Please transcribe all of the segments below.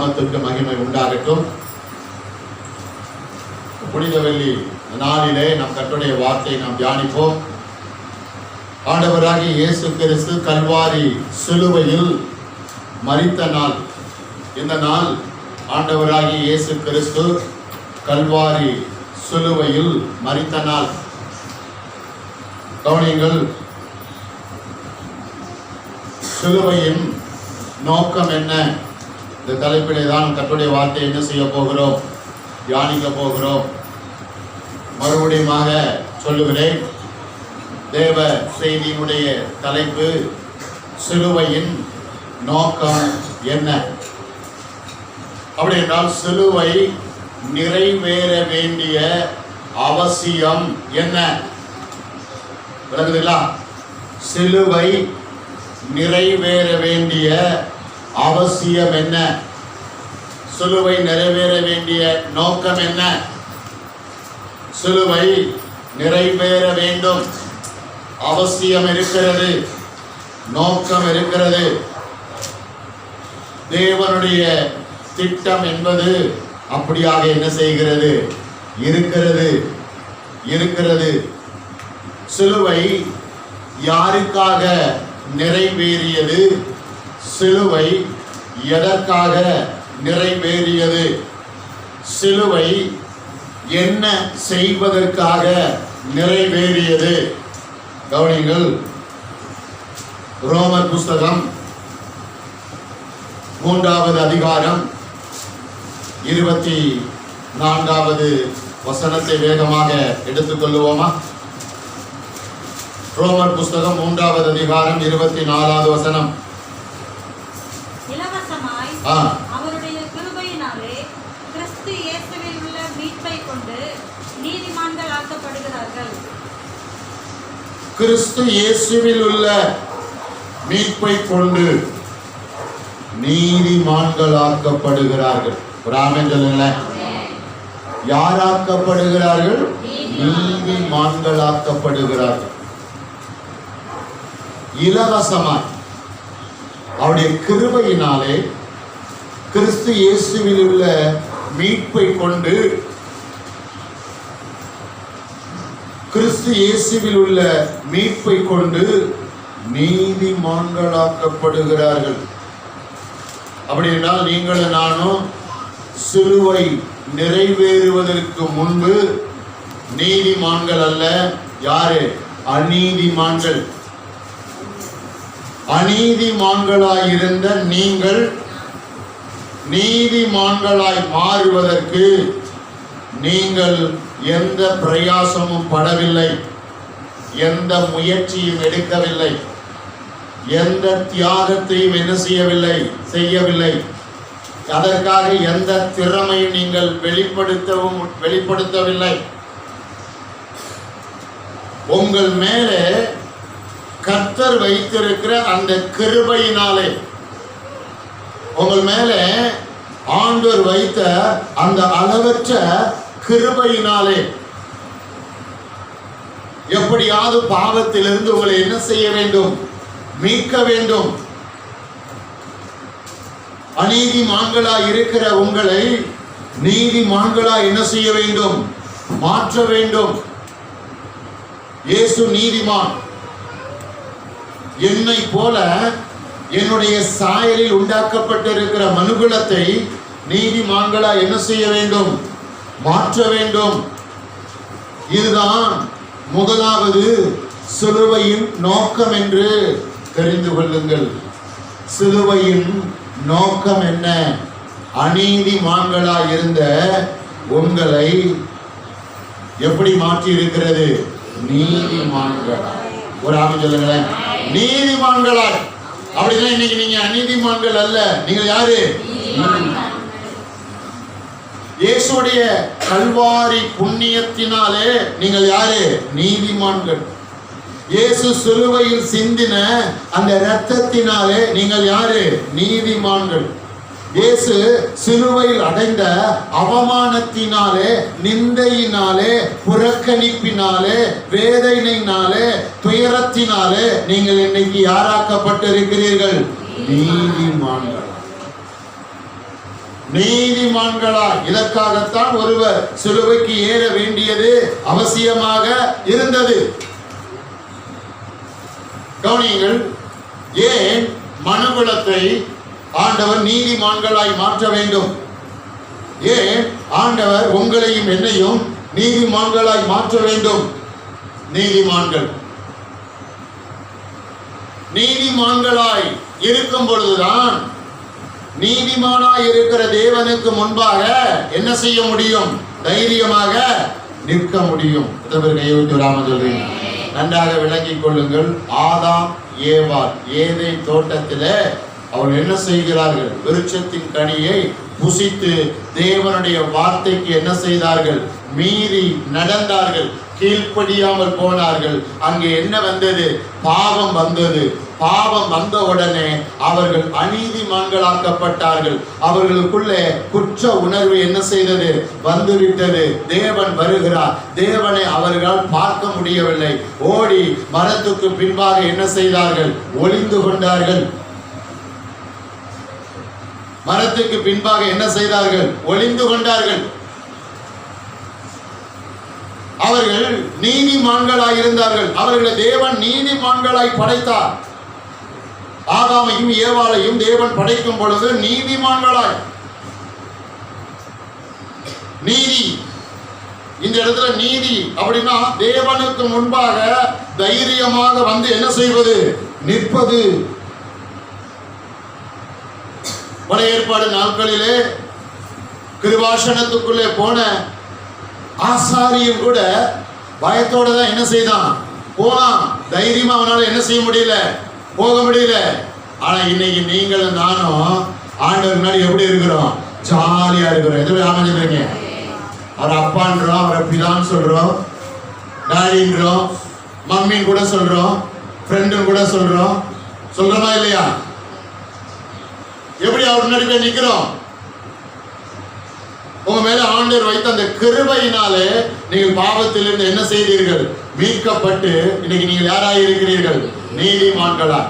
நாமத்திற்கு மகிமை உண்டாகட்டும். புனித வெள்ளி நாளிலே நம் கர்த்தருடைய வார்த்தையை நாம் தியானிப்போம். ஆண்டவராகிய இயேசு கிறிஸ்து கல்வாரி சிலுவையில் மரித்த நாள். இந்த நாள் ஆண்டவராகிய இயேசு கிறிஸ்து கல்வாரி சிலுவையில் மரித்த நாள். கவனியுங்கள், சிலுவையின் நோக்கம் என்ன? இந்த தலைப்பிலே தான் கர்த்தருடைய வார்த்தை என்ன செய்ய போகிறோம், தியானிக்க போகிறோம். மறுபடியுமாக சொல்லுகிறேன், தேவ செய்தியினுடைய தலைப்பு சிலுவையின் நோக்கம் என்ன? அப்படி என்றால் சிலுவை நிறைவேற வேண்டிய அவசியம் என்ன? விளங்குதுங்களா? சிலுவை நிறைவேற வேண்டிய அவசியம் என்ன? சிலுவை நிறைவேற வேண்டிய நோக்கம் என்ன? சிலுவை நிறைவேற வேண்டும், அவசியம் இருக்கிறது, நோக்கம் இருக்கிறது. தேவனுடைய திட்டம் என்பது அப்படியாக என்ன செய்கிறது? இருக்கிறது. சிலுவை யாருக்காக நிறைவேறியது? சிலுவை எதற்காக நிறைவேறியது? சிலுவை என்ன செய்வதற்காக நிறைவேறியது? கவனிங்கள், ரோமர் புஸ்தகம் 3வது அதிகாரம் 24வது வசனத்தை வேகமாக எடுத்துக்கொள்ளுவோமா? ரோமர் புஸ்தகம் 3வது அதிகாரம் 24வது வசனம். இலவசமாய் அவருடைய கிருபையினாலே கிறிஸ்து இயேசுவில் உள்ள மீட்பை கொண்டு நீதிமான்கள் ஆக்கப்படுகிறார்கள். கிறிஸ்து இயேசுவில் உள்ள மீட்பை கொண்டு நீதிமான்கள் ஆக்கப்படுகிறார்கள். ஆமென் சொல்லுங்களேன். யார் ஆக்கப்படுகிறார்கள்? நீதிமான்கள் ஆக்கப்படுகிறார்கள். இலவசமாய் அவருடைய கிருபையினாலே கிறிஸ்து இயேசுவில் உள்ள மீட்பை கொண்டு, கிறிஸ்து இயேசுவில் உள்ள மீட்பை கொண்டு நீதிமான்களாக்கப்படுகிறார்கள். அப்படி என்றால் நீங்களும் நானும் சிலுவை நிறைவேறுவதற்கு முன்பு நீதிமான்கள் அல்ல. யாரு? அநீதிமான்கள். அநீதிமான்களாய் இருந்த நீங்கள் நீதிமான்களாய் மாறுவதற்கு நீங்கள் எந்த பிரயாசமும் படவில்லை, எந்த முயற்சியும் எடுக்கவில்லை, எந்த தியாகத்தையும் என்ன செய்யவில்லை. அதற்காக எந்த திறமையும் நீங்கள் வெளிப்படுத்தவில்லை. உங்கள் மேலே கர்த்தர் வைத்திருக்கிற அந்த கிருபையினாலே, உங்கள் மேலே ஆண்டவர் வைத்த அந்த அளவற்ற கிருபையினாலே எப்படியாவது பாவத்திலிருந்து உங்களை என்ன செய்ய வேண்டும்? மீட்க வேண்டும். அநீதிமான்களாய் இருக்கிற உங்களை நீதிமான்களாய் என்ன செய்ய வேண்டும்? மாற்ற வேண்டும். இயேசு நீதிமான். என்னை போல என்னுடைய சாயலில் உண்டாக்கப்பட்டிருக்கிற மனுகுலத்தை நீதிமான்களாய் என்ன செய்ய வேண்டும்? மாற்ற வேண்டும். இதுதான் முதலாவது சிலுவையின் நோக்கம் என்று தெரிந்து கொள்ளுங்கள். சிலுவையின் நோக்கம் என்ன? அநீதிமான்களாய் இருந்த உங்களை எப்படி மாற்றி இருக்கிறது? நீதிமான்களாய். ஒரு ஆமென் சொல்லுங்களேன். நீதிமான்களாய். அப்படிதான் இன்னைக்கு நீங்க அநீதிமான்கள் அல்ல. நீங்கள் யாரு? இயேசுடைய கல்வாரி புண்ணியத்தினாலே நீங்கள் யாரு? நீதிமான்கள். இயேசு சிலுவையில் சிந்தின அந்த இரத்தத்தினாலே நீங்கள் யாரு? நீதிமான்கள். இயேசு சிலுவையில் அடைந்த அவமானத்தினாலே, நிந்தையினாலே, புறக்கணிப்பினாலே, வேதனையினாலே, துயரத்தினாலே நீங்கள் இன்னைக்கு யாராக்கப்பட்டிருக்கிறீர்கள்? நீதிமான்கள். நீதிமான்களாய். இதற்காகத்தான் ஒருவர் சிலுவைக்கு ஏற வேண்டியது அவசியமாக இருந்தது. கவனியுங்கள், ஏன் மனுகுலத்தை ஆண்டவர் நீதிமான்களாய் மாற்ற வேண்டும்? ஏன் ஆண்டவர் உங்களையும் என்னையும் நீதிமான்களாய் மாற்ற வேண்டும்? நீதிமான்களாய் இருக்கும் பொழுதுதான் நீதிமானாய் இருக்கிற தேவனுக்கு முன்பாக என்ன செய்ய முடியும்? தைரியமாக நிற்க முடியும். சொல்றீங்க, நன்றாக விளங்கிக் கொள்ளுங்கள். ஆதாம் ஏவாள் ஏதேன் தோட்டத்திலே அவர்கள் என்ன செய்கிறார்கள்? விருட்சத்தின் கனியை புசித்து தேவனுடைய வார்த்தைக்கு என்ன செய்தார்கள்? மீறி நடந்தார்கள், கீழ்ப்படியாமல் போனார்கள். அங்கே என்ன வந்தது? பாவம் வந்தது. பாவம் வந்த உடனே அவர்கள் அநீதிமான்களாக்கப்பட்டார்கள். அவர்களுக்குள்ளே குற்ற உணர்வு என்ன செய்தது? வந்துவிட்டது. தேவன் வருகிறார். தேவனை அவர்களால் பார்க்க முடியவில்லை. ஓடி மரத்துக்கு பின்பாக என்ன செய்தார்கள்? ஒளிந்து கொண்டார்கள். மரத்துக்கு பின்பாக என்ன செய்தார்கள்? ஒளிந்து கொண்டார்கள். அவர்கள் நீதிமான்களாய் இருந்தார்கள். அவர்களை தேவன் நீதிமான்களாய் படைத்தார். ஆதாமையும் ஏவாளையும் தேவன் படைக்கும் பொழுது நீதிமான்களாய். நீதி, இந்த இடத்துல நீதி அப்படின்னா தேவனுக்கு முன்பாக தைரியமாக வந்து என்ன செய்வது? நிற்பது. பழைய ஏற்பாடு நாட்களிலே கிருபாசனத்துக்குள்ளே போன ஆசாரியும் கூட பயத்தோட தான் என்ன செய்தான்? போனான். தைரியமா அவனால என்ன செய்ய முடியல? போக முடியல. ஆனா இன்னைக்கு நீங்களும் நானும் ஆண்டவர் முன்னாடி எப்படி இருக்கிறோம்? ஜாலியா இருக்கிறோம். எதுவும் அமைஞ்சிருக்கீங்க. அவர் அப்பான்றோம், அவரை பிதான்னு சொல்றோம், டாடின்றோம், மம்மின்னு கூட சொல்றோம், ஃப்ரெண்டுன்னு கூட சொல்றோம். சொல்றோமா இல்லையா? எப்படி அவர் முன்னாடி போய் நிக்கிறோம்? உங்க மேல ஆண்டவர் வைத்த அந்த கிருபையினாலே நீங்கள் பாவத்திலிருந்து என்ன செய்தீர்கள்? மீட்கப்பட்டு இன்னைக்கு நீங்கள் யாராக இருக்கிறீர்கள்? நீதிமான்களா.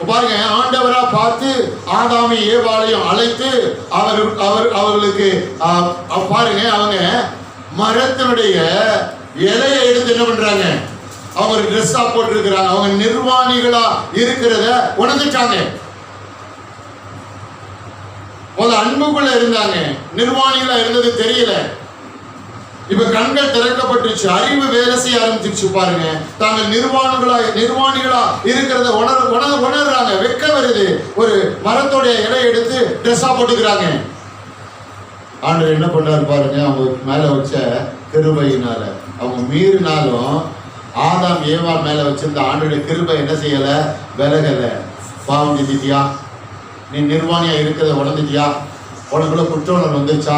பாருங்க, ஆண்டவரா பார்த்து ஆதாமி ஏவாளையும் அழைத்து அவர்களுக்கு பாருங்க, அவங்க மரத்தினுடைய இலையை எடுத்து என்ன பண்றாங்க? அவங்க ஒரு ட்ரெஸ்ஸா போட்டு இருக்கிறாங்க. அவங்க நிர்வாணிகளா இருக்கிறத உணர்ந்துட்டாங்க. அன்புக்குள்ள இருந்தாங்க, நிர்வாணிகளா இருந்தது தெரியல. இப்ப கண்கள் திறக்கப்பட்டுச்சு, அறிவு வேலை செய்ய ஆரம்பிச்சிருச்சு. பாருங்க, தாங்கள் நிர்வாணிகளா இருக்கிறத உணர்றாங்க. வெக்க வருது. ஒரு மரத்தோடைய இலை எடுத்து ட்ரெஸ்ஸா போட்டுக்கிறாங்க. ஆண்டவர் என்ன பண்றாரு பாருங்க, அவங்க மேல வச்ச கிருபையினால அவங்க மீறினாலும் ஆதாம் ஏவாள் மேல வச்சிருந்த ஆண்டோட கிருபை என்ன செய்யல? விலகல. பாவம் செஞ்சிட்டியா? நீ நிர்வாணியா இருக்கிறத உணர்ந்துட்டியா? உனக்குள்ள குற்றம் வந்துச்சா?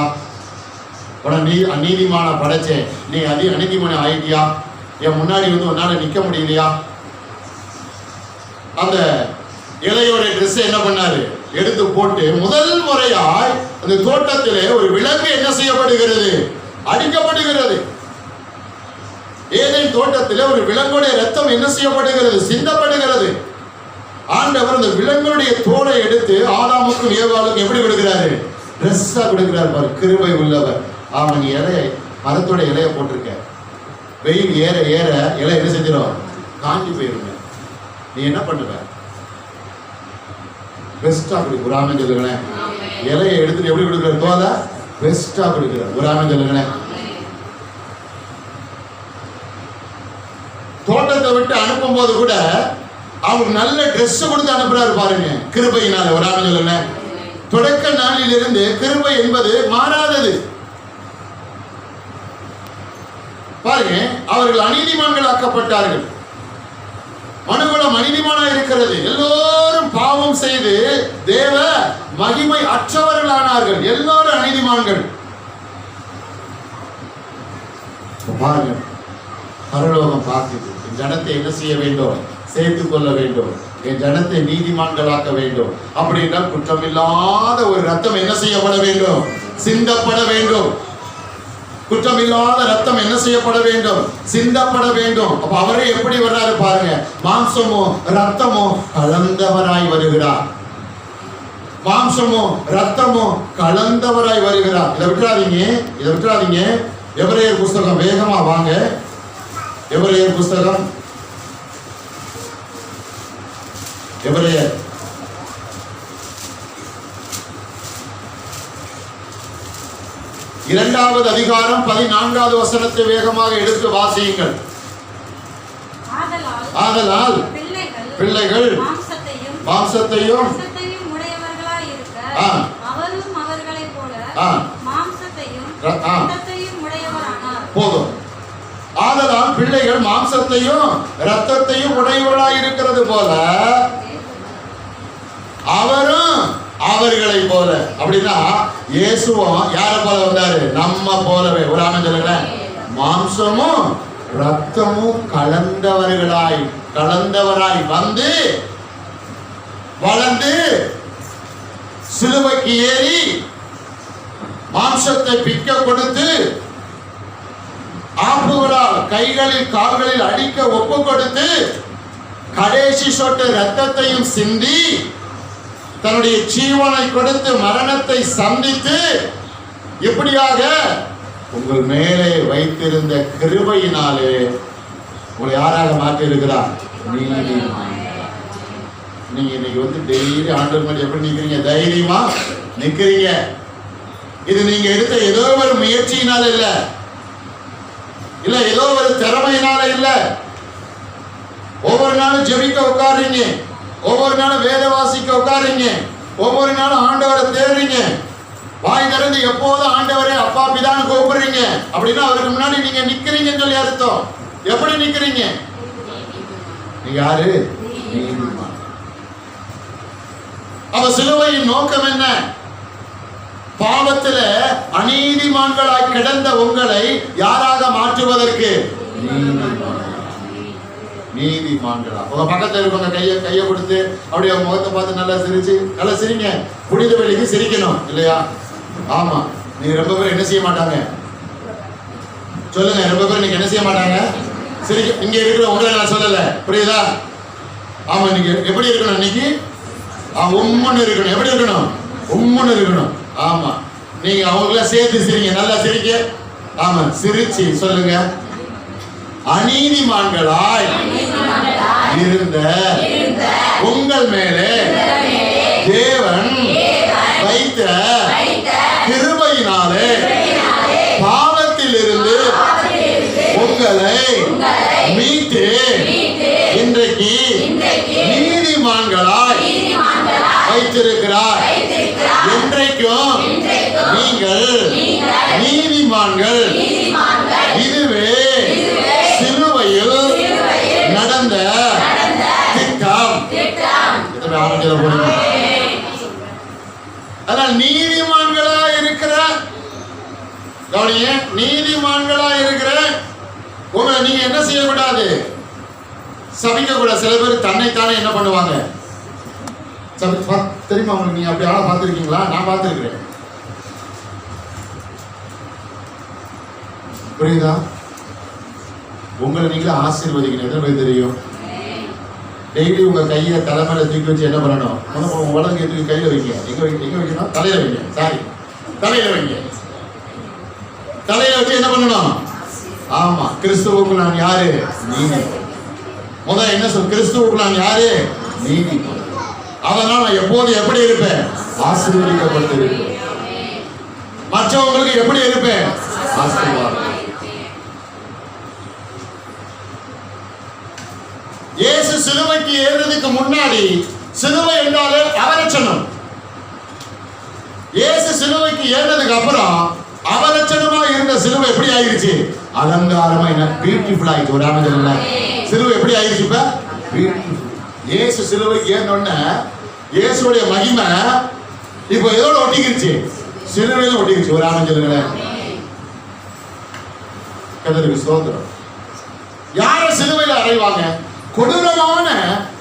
உனக்கு அநீதிமான படைச்சேன், நீ அநீதிமான ஆயிட்டியா? என் முன்னாடி வந்து உன்னால நிக்க முடியலையா? அந்த இலையோட ட்ரெஸ் என்ன பண்ணாரு? எடுத்து போட்டு முதல் முறையாய் அந்த தோட்டத்திலே ஒரு விலங்கு என்ன செய்யப்படுகிறது? அடிக்கப்படுகிறது. ஏதேன் தோட்டத்திலே ஒரு விலங்குடைய ரத்தம் என்ன செய்யப்படுகிறது? சிந்தப்படுகிறது. ஆண்டவர் அந்த விலங்குடைய தோலை எடுத்து ஆதாமுக்கும் ஏவாளுக்கும் எப்படி கொடுக்கிறாரு? ட்ரெஸ்ஸா கொடுக்கிறார். பாரு, கிருபை உள்ளவர். அவன் இலையை, மரத்தோட இலையை போட்டிருக்க, வெயில் ஏற ஏற இலை என்ன செஞ்சிடும்? காஞ்சி போயிருங்க. நீ என்ன பண்ணுவ? பெஸ்டா கொடு. ஒரு ஆமென் சொல்லுங்களேன். இலையை எடுத்துட்டு எப்படி கொடுக்கிறார்? தோலை பெஸ்டா கொடுக்கிறார். ஒரு ஆமென் சொல்லுங்களேன். தோட்டத்தை விட்டு அனுப்பும் போது கூட அவர் நல்ல ட்ரெஸ் கொடுத்து அனுப்புறாரு. பாருங்க, கிருபையினால. ஒரு ஆமென் சொல்லுங்களேன். தொடக்க நாளிலிருந்து கிருபை என்பது மாறாதது. பாருங்க, அவர்கள் அநீதிமான்கள் ஆக்கப்பட்டார்கள். மனுகுலம் அநீதிமானா இருக்கிறது. எல்லோரும் பாவம் செய்து தேவ மகிமை அற்றவர்களானார்கள். எல்லோரும் அநீதிமான்கள். பாருங்க, பரலோகம் பார்க்குது. என் ஜனத்தை என்ன செய்ய வேண்டும்? சேர்த்துக் கொள்ள வேண்டும். என் ஜனத்தை நீதிமான்களாக்க வேண்டும். அப்படின்னா குற்றமில்லாத ஒரு ரத்தம் என்ன செய்யப்பட வேண்டும்? சிந்தப்பட வேண்டும். குற்றமில்லாத ரத்தம் என்ன செய்யப்பட வேண்டும்? சிந்தப்பட வேண்டும். அப்ப அவரே எப்படி வர்றாரு பாருங்க. மாம்சமோ ரத்தமோ கலந்தவராய் வருகிறார். மாம்சமும் ரத்தமும் கலந்தவராய் வருகிறார். இதை விட்டுறாதீங்க. எபிரேயர் புஸ்தகம் வேகமா வாங்க. எபிரேயர் புஸ்தகம் எபிரேயர் 2வது அதிகாரம் 14வது வசனத்தை வேகமாக எடுத்து வாசியுங்கள். ஆதலால் பிள்ளைகள் மாம்சத்தையும் உடையவர்களாய் இருக்க அவரும் அவர்களைப் போல மாம்சத்தையும் இரத்தத்தையும் உடையவரானார். போதும். ஆதலால் பிள்ளைகள் மாம்சத்தையும் இரத்தத்தையும் உடையவர்களாய் இருக்கிறது போல அவரும் அவர்களை போல. அப்படின்னா இயேசுவும் யார போல வந்தாரு? நம்ம போலவே. ஒரு ஆமென் சொல்லுங்க. மாம்சமும் ரத்தமும் கலந்தவராய் வந்து வளர்ந்து சிலுவைக்கு ஏறி மாம்சத்தை பிக்க கொடுத்து ஆப்புகளால் கைகளில் கால்களில் அடிக்க ஒப்பு கொடுத்து கடைசி சொட்டு ரத்தத்தையும் சிந்தி தன்னுடைய ஜீவனை கொடுத்து மரணத்தை சந்தித்து இப்படியாக உங்கள் மேலே வைத்திருந்த கிருபையினாலே உங்களை யாராக மாற்றி இருக்கிறார்? நீங்க இன்னைக்கு வந்து டெய்லி ஆண்டவர் மேல எப்படி நிக்கிறீங்க? தைரியமா நிக்கிறீங்க. இது நீங்க எடுத்த ஏதோ ஒரு முயற்சியினால இல்ல ஏதோ ஒரு திறமையினால இல்ல. ஒவ்வொரு நாளும் ஜெபிக்க உட்காருங்க, ஒவ்வொரு நாளும் வேத வாசிக்க உட்காருங்க, ஒவ்வொரு நாளும் ஆண்டவரை தேடுறீங்க. வாய் திறந்து எப்போதும் ஆண்டவரே அப்பா பிதான்னு கூப்பிடுறீங்க. அப்படின்னா அவருக்கு முன்னாடி நீங்க நிக்கிறீங்கன்னு சொல்லி அர்த்தம். எப்படி நிக்கிறீங்க? நீங்க யாரு? நீதிமான். அப்ப சிலுவையின் நோக்கம் என்ன? பாவத்தில அநீதிமான்களாய் கிடந்த உங்களை யாராக மாற்றுவதற்கு? நீதிமான்களா. உங்க பக்கத்துல இருக்கவங்க கையை கொடுத்து அப்படியே முகத்தை பார்த்து நல்லா சிரிங்க. புனித வெள்ளிக்கு சிரிக்கணும் இல்லையா? ஆமா. நீங்க ரொம்ப பேர் என்ன செய்ய மாட்டாங்க? சொல்லுங்க. ரொம்ப பேர் நீங்க என்ன செய்ய மாட்டாங்க? சிரிக்க. இங்க இருக்கிற உங்களை நான் சொல்லல, புரியுதா? ஆமா. நீங்க எப்படி இருக்கணும்? இன்னைக்கு உம்முன்னு இருக்கணும். எப்படி இருக்கணும்? உம்முன்னு இருக்கணும். ஆமா. நீங்க அவங்கள சேர்த்து சிரிங்க, நல்லா சிரிக்க. ஆமா. சிரிச்சு சொல்லுங்க. அநீதிமான்களாய் இருந்த உங்கள் மேலே தேவன் வைத்த கிருபையினாலே பாவத்தில் இருந்து உங்களை மீட்டு இன்றைக்கு நீதிமான்களாய் வைத்திருக்கிறார். என்றைக்கும் நீங்கள் நீதிமான்கள். இதுவே சிலுவையில் நடந்த திட்டம். அதனால் நீதிமான்களா இருக்கிற கவனிங்க, நீதிமான்களா இருக்கிற உங்களை நீங்க என்ன செய்யக்கூடாது? சபிக்க கூடாது. சில பேர் தன்னைத்தானே என்ன பண்ணுவாங்க? தெரியுமா உங்களுக்கு? நீங்க அப்படி ஆளை பார்த்துருக்கீங்களா? நான் பார்த்துருக்கிறேன். புரியுதா? உங்களை நீங்களே ஆசீர்வதிக்கணும். எத்தனை பேர் தெரியும்? டெய்லி உங்க கையை தலைமையில தூக்கி வச்சு என்ன பண்ணணும்? உங்க வலது கை தூக்கி கையில வைங்க. எங்க வைக்கணும்? தலையில வைங்க. சாரி, தலையில வைங்க. தலையில வச்சு என்ன பண்ணணும்? ஆமா. கிறிஸ்துவுக்கு நான் யாரு? நீதி. முதல் என்ன சொல்? கிறிஸ்துவுக்கு நான் யாரு? நீதி. அதனால நான் எப்போது எப்படி இருப்பேன்? ஆசீர்வதிக்கப்பட்டு இருப்பேன். மற்றவங்களுக்கு எப்படி இருப்பேன்? ஆசீர்வாதம். இயேசு சிலுவைக்கு ஏறுறதுக்கு முன்னாடி சிலுவை என்றாலே அவலட்சணம். இயேசு சிலுவைக்கு ஏறினதுக்கு அப்புறம் அவலட்சணமா இருந்த சிலுவை எப்படி ஆயிருச்சு? அலங்காரமா பியூட்டிஃபுல் ஆயிடுச்சு. ஒரு ஆமென். சிலுவை எப்படி ஆயிருச்சு? இப்ப பியூட்டிஃபுல். இயேசு சிலுவைக்கு ஏறினோடனே இயேசுடைய மகிமை இப்போ எதோட ஒட்டிக்கிருச்சு? சிலுவையில ஒட்டிக்கிருச்சு. ஒரு ஆமென் சொல்லுங்களேன். கர்த்தருக்கு ஸ்தோத்திரம். யார சிலுவையில அறைவாங்க? கொடூரமான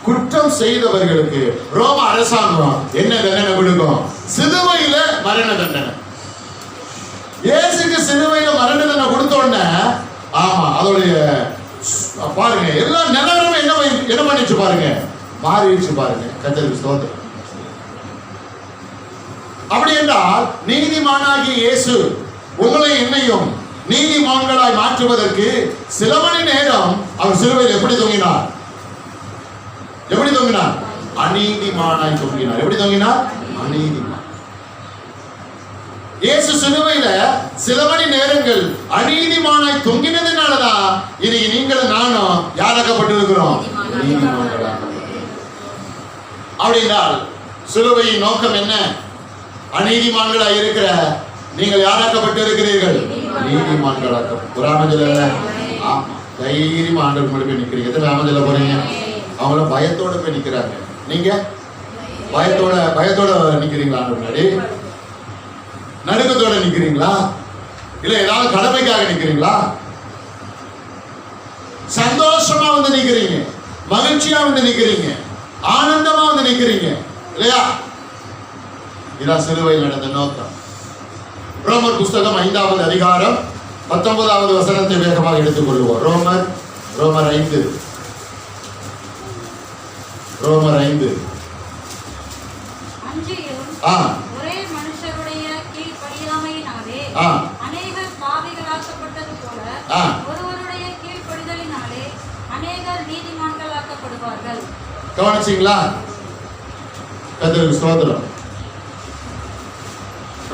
குற்றம் செய்தவர்களுக்கு ரோம அரசாங்கம் என்ன தண்டனை கொடுக்கும்? சிலுவையில மரண தண்டனை. இயேசுக்கு சிலுவையில மரண தண்டனை கொடுத்த உடனே ஆமா அதோடைய பாருங்க எல்லா நிலவரமும் என்ன பண்ணிச்சு பாருங்க, மாறிடுச்சு பாருங்க. கர்த்தருக்கு ஸ்தோத்திரம். ஏனென்றால் நீதிமானாகிய இயேசு உங்களை என்னையும் நீதிமான்களாய் மாற்றுவதற்கு சில மணி நேரம் அவர் சிலுவையில் எப்படி தொங்கினார்? எப்படி தொங்கினார்? அநீதிமானாய் தொங்கினார். எப்படி தொங்கினார்? அநீதிமான். இயேசு சிலுவையில சில மணி நேரங்கள் அநீதிமானாய் தொங்கினதுனாலதான் இன்னைக்கு நீங்கள் நானும் யாராக்கப்பட்டிருக்கிறோம்? நீதிமான்களாக. அப்படின்றால் சிலுவையின் நோக்கம் என்ன? அநீதிமான்களாய் இருக்கிற நீங்கள் யாராக்கப்பட்டு இருக்கிறீர்கள்? நீதிமான்களாக. ஒரு ஆமதில்ல, தைரியமா ஆண்டவர் முன்னாடி போய் நிக்கிறீங்க. எத்தனை ஆமதில்ல போறீங்க? அவங்கள பயத்தோட போய் நிக்கிறாங்க. நீங்க பயத்தோட நிக்கிறீங்களா? ஆண்டவர் முன்னாடி நடுக்கத்தோட நிக்கிறீங்களா? இல்ல ஏதாவது கடமைக்காக நிக்கிறீங்களா? சந்தோஷமா வந்து நிக்கிறீங்க, மகிழ்ச்சியா வந்து நிக்கிறீங்க, ஆனந்தமா வந்து நிக்கிறீங்க இல்லையா? இதான் சிலுவையில் நடந்த நோக்கம். ரோமர் புஸ்தகம் 5வது அதிகாரம் 19வது வசனத்தை வேகமாக எடுத்துக்கொள்வோம். ரோமர் 5 ஒரே மனுஷருடைய கீழ்ப்படியாமையினாலே அநேகர் பாவிகளாக்கப்பட்டது போல ஒருவருடைய கீழ்ப்படிதலினாலே அநேகர் நீதிமான்களாக்கப்படுவார்கள். கவனிச்சீங்களா? கர்த்தருக்கு ஸ்தோத்திரம்.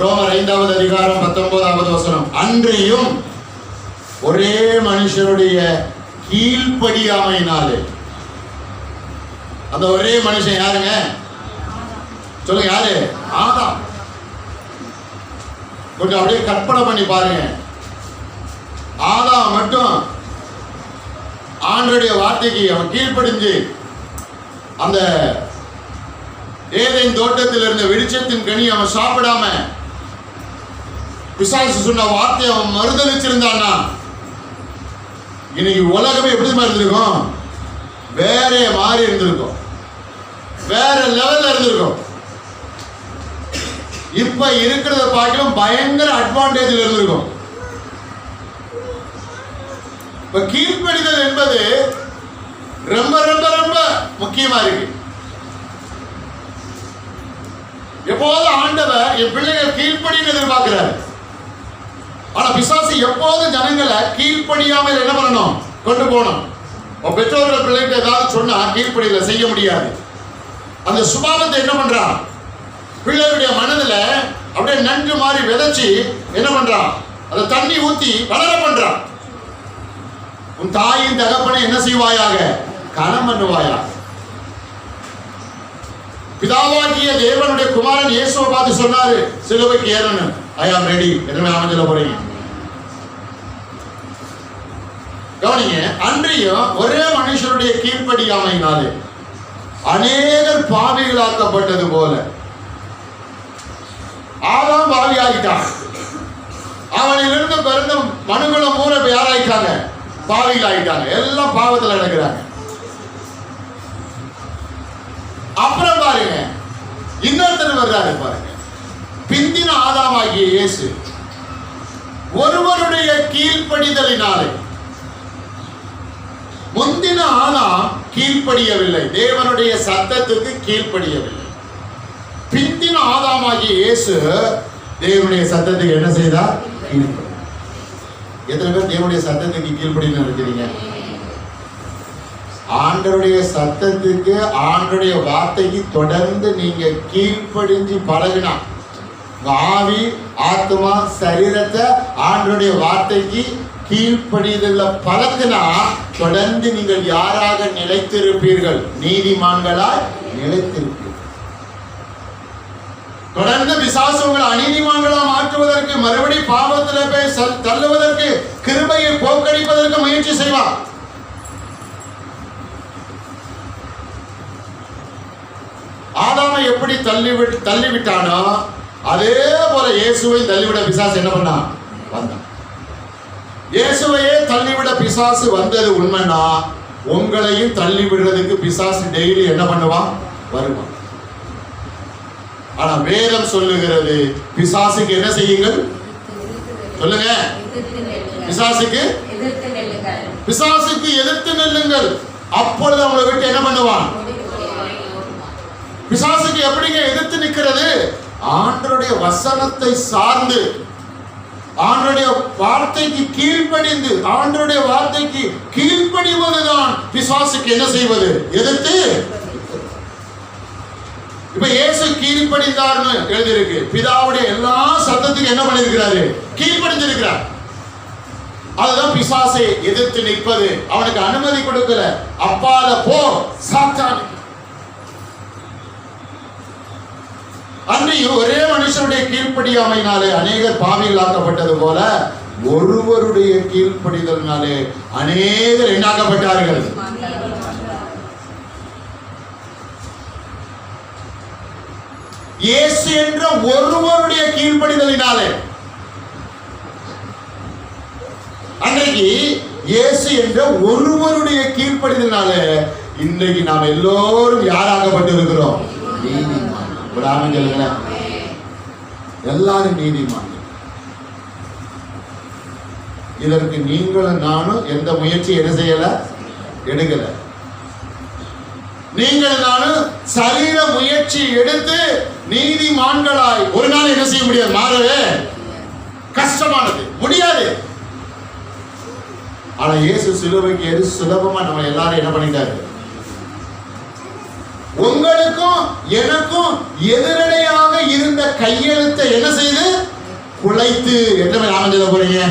ரோமர் 5வது அதிகாரம் 19வது வசனம். அன்றியும் ஒரே மனுஷருடைய கீழ்ப்படியாமையினாலே. அந்த ஒரே மனுஷன் யாருங்க? சொல்லுங்க, யாரு? ஆதாம். கொஞ்சம் அப்படியே கற்பனை பண்ணி பாருங்க. ஆதாம் மட்டும் ஆண்டவருடைய வார்த்தைக்கு அவன் கீழ்ப்படிஞ்சு அந்த ஏதேன் தோட்டத்தில் இருந்த வெளிச்சத்தின் கனி அவன் சாப்பிடாம பிசாசு சொன்ன வார்த்தையை அவன் மறுதலிச்சிருந்தான்னா இன்னைக்கு உலகமே எப்படி இருந்திருக்கும்? வேற மாறி இருந்திருக்கும், வேற லெவல்ல இருந்திருக்கும். இப்ப இருக்கிறத பார்க்கலாம் பயங்கர அட்வான்டேஜ் இருந்திருக்கும். இப்ப கீழ்ப்படிதல் என்பது ரொம்ப ரொம்ப ரொம்ப முக்கியமா இருக்கு. எப்போது ஆண்டவர் என் பிள்ளைகள் கீழ்ப்படின்னு எதிர்பார்க்கிறார். ஆனா பிசாசு எப்போது ஜனங்களை கீழ்ப்படியாமல் என்ன பண்ணணும்? கொண்டு போகணும். பெற்றோர்கள் பிள்ளைகிட்ட ஏதாவது சொன்னா கீழ்ப்படியில செய்ய முடியாது. அந்த சுபாவத்தை என்ன பண்றான்? பிள்ளைகளுடைய மனதுல அப்படியே நன்கு மாறி விதைச்சு என்ன பண்றான்? அதை தண்ணி ஊத்தி வளர பண்றான். உன் தாயின் தகப்பனை என்ன செய்வாயாக? கனம் பண்ணுவாயா. பிதாவாகிய தேவனுடைய குமாரன் இயேசுவை பார்த்து சொன்னாரு, சிலுவைக்கு ஏறணும். ஐ ஆம் ரெடி. எத்தனை ஆமதில்ல போறீங்க? கவனிங்க. அன்றியும் ஒரே மனுஷனுடைய கீழ்ப்படியாமையினாலே அநேகர் பாவிகளாக்கப்பட்டது போல. ஆதாம் பாவி ஆகிட்டான். அவனிலிருந்து பிறந்த மனுகுலம் மூணு யாராயிட்டாங்க? பாவிகள் ஆகிட்டாங்க. எல்லாம் பாவத்தில் நடக்கிறாங்க. அப்புறம் பாருங்க, இன்னொருத்தர் வர்றாரு பாருங்க. பிந்தின ஆதாமாகிய இயேசு ஒருவருடைய கீழ்ப்படிதலினாலே. முந்தின ஆதாம் கீழ்ப்படியவில்லை, தேவனுடைய சத்தத்துக்கு கீழ்ப்படியவில்லை. பிந்தின ஆதாமாகிய இயேசு தேவனுடைய சத்தத்துக்கு என்ன செய்தார்? எத்தனை பேர் தேவனுடைய சத்தத்துக்கு கீழ்ப்படின்னு இருக்கிறீங்க? ஆண்டவருடைய சத்தத்துக்கு, ஆண்டவருடைய வார்த்தைக்கு தொடர்ந்து நீங்க கீழ்ப்படிஞ்சு பழகினா, ஆவி ஆத்மா சரீரத்தை ஆண்டவருடைய வார்த்தைக்கு கீழ்ப்படிதல்ல பழக்கினா தொடர்ந்து நீங்கள் யாராக நிலைத்திருப்பீர்கள்? நீதிமான்களாய் நிலைத்திருப்பீர்கள். தொடர்ந்து பிசாசு உங்களை அநீதிமான்களா மாற்றுவதற்கு, மறுபடி பாவத்தில் போய் தள்ளுவதற்கு, கிருபையை போக்கடிப்பதற்கு முயற்சி செய்வார். ஆதாமை எப்படி தள்ளிவிட்டானோ அதே போல இயேசுவை தள்ளிவிட பிசாசு என்ன பண்ணான்? வந்தான். இயேசுவையே தள்ளிவிட பிசாசு வந்தது உண்மைன்னா, உங்களையும் தள்ளி விடுறதுக்கு பிசாசு டெய்லி என்ன பண்ணுவான்? வருவான். ஆனா வேதம் சொல்லுகிறது, பிசாசுக்கு என்ன செய்யுங்கள்? சொல்லுங்க. பிசாசுக்கு எதிர்த்து நெல்லுங்கள், அப்பொழுது அவங்களை விட்டு என்ன பண்ணுவான்? பிசாசுக்கு எப்படிங்க எதிர்த்து நிற்கிறது? ஆண்டவருடைய வசனத்தை சார்ந்து, ஆண்டவருடைய வார்த்தைக்கு கீழ்ப்படிந்து, ஆண்டவருடைய வார்த்தைக்கு கீழ்ப்படிவதுதான் பிசாசுக்கு என்ன செய்வது? எதிர்த்து. இப்ப இயேசு கீழ்ப்படிந்தார்னு எழுதியிருக்கு. பிதாவுடைய எல்லா சத்தத்துக்கு என்ன பண்ணிருக்கிறாரு? கீழ்ப்படிஞ்சிருக்கிறார். அதுதான் பிசாசை எதிர்த்து நிற்பது. அவனுக்கு அனுமதி கொடுக்கல. அப்பால போ சாத்தானுக்கு. அன்றையும் ஒரே மனுஷனுடைய கீழ்ப்படியாமையினாலே அநேகர் பாவிகளாக்கப்பட்டது போல ஒருவருடைய கீழ்ப்படிதலினாலே அநேகர் எண்ணாக்கப்பட்டார்கள். இயேசு என்ற ஒருவருடைய கீழ்ப்படிதலினாலே. அன்றைக்கு இயேசு என்ற ஒருவருடைய கீழ்ப்படிதலினாலே இன்றைக்கு நாம் எல்லோரும் யாராகப்பட்டு இருக்கிறோம்? நீதிமான். ஒரு ஆமென் சொல்லுங்க. எல்லாரும் நீதிமான். இதற்கு நீங்களும் நானும் எந்த முயற்சி என்ன செய்யல, எடுக்கல. நீங்கள் நானும் சரீர முயற்சி எடுத்து நீதிமான்களாய் ஒரு நாள் என்ன செய்ய முடியாது? மாறவே கஷ்டமானது, முடியாது. ஆனா இயேசு சிலுவைக்கு ஏறி சுலபமா நம்ம எல்லாரும் என்ன பண்ணிட்டாரு? உங்களுக்கும் எனக்கும் எதிரடையாக இருந்த கையெழுத்தை என்ன செய்து குலைத்து, எத்தனை நாமம் சொல்ல போறீங்க?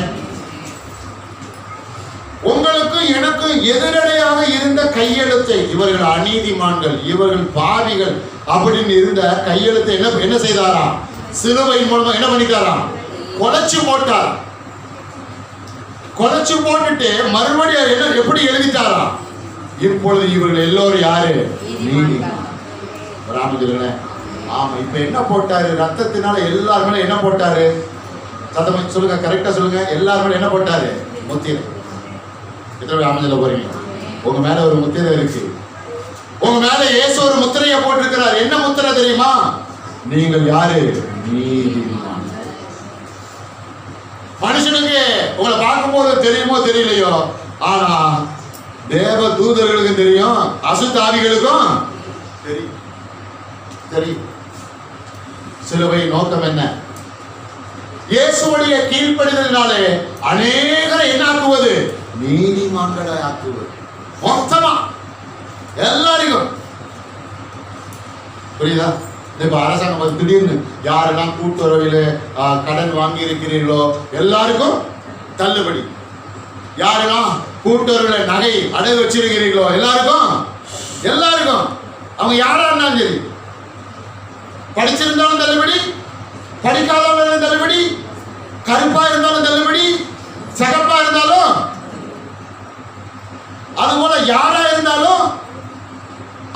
உங்களுக்கும் எனக்கும் எதிரடையாக இருந்த கையெழுத்தை, இவர்கள் அநீதிமான்கள், இவர்கள் பாவிகள் அப்படின்னு இருந்த கையெழுத்தை என்ன செய்தாராம்? சிலுவையின் மூலமா என்ன பண்ணிட்டாராம்? கொலைச்சு போட்டார். கொலைச்சு போட்டுட்டு மறுபடியும் என்ன எப்படி எழுதிட்டாராம்? இப்பொழுது இவர்கள் எல்லோரும் யாரு? நீதிமான். ஆமா. இப்ப என்ன போட்டாரு? ரத்தத்தினால எல்லார் மேல என்ன போட்டாரு? சத்தம் சொல்லுங்க, கரெக்டா சொல்லுங்க. எல்லார் மேல என்ன போட்டாரு? முத்திரை. எத்தனை ஆமதில போறீங்க? உங்க மேல ஒரு முத்திரை இருக்கு. உங்க மேல இயேசு ஒரு முத்திரையை போட்டிருக்கிறார். என்ன முத்திரை தெரியுமா? நீங்கள் யாரு? நீதிமான். மனுஷனுக்கு உங்களை பார்க்கும்போது தெரியுமோ தெரியலையோ, ஆனா தேவ தூதர்களுக்கும் தெரியும், அசுத்தாவிகளுக்கும் தெரியும். தெரியும். சிலுவை நோக்கம் என்ன? இயேசுவுடைய கீழ்ப்படிதலினாலே அநேகரை என்ன ஆக்குவது? நீதிமான்களை ஆக்குவது. மொத்தமா எல்லாரையும். புரியுதா? இப்ப அரசாங்கம் திடீர்னு யாரெல்லாம் கூட்டுறவில கடன் வாங்கி இருக்கிறீர்களோ எல்லாருக்கும் தள்ளுபடி. யாரெல்லாம் கூட்டுறவுல நகை அடகு வச்சிருக்கிறீர்களோ எல்லாருக்கும் அவங்க யாரா இருந்தாலும் சரி, படிச்சிருந்தாலும் தள்ளுபடி, படிக்காதவங்களும் தள்ளுபடி, கருப்பா இருந்தாலும் தள்ளுபடி, சகப்பா இருந்தாலும், அதுபோல யாரா இருந்தாலும்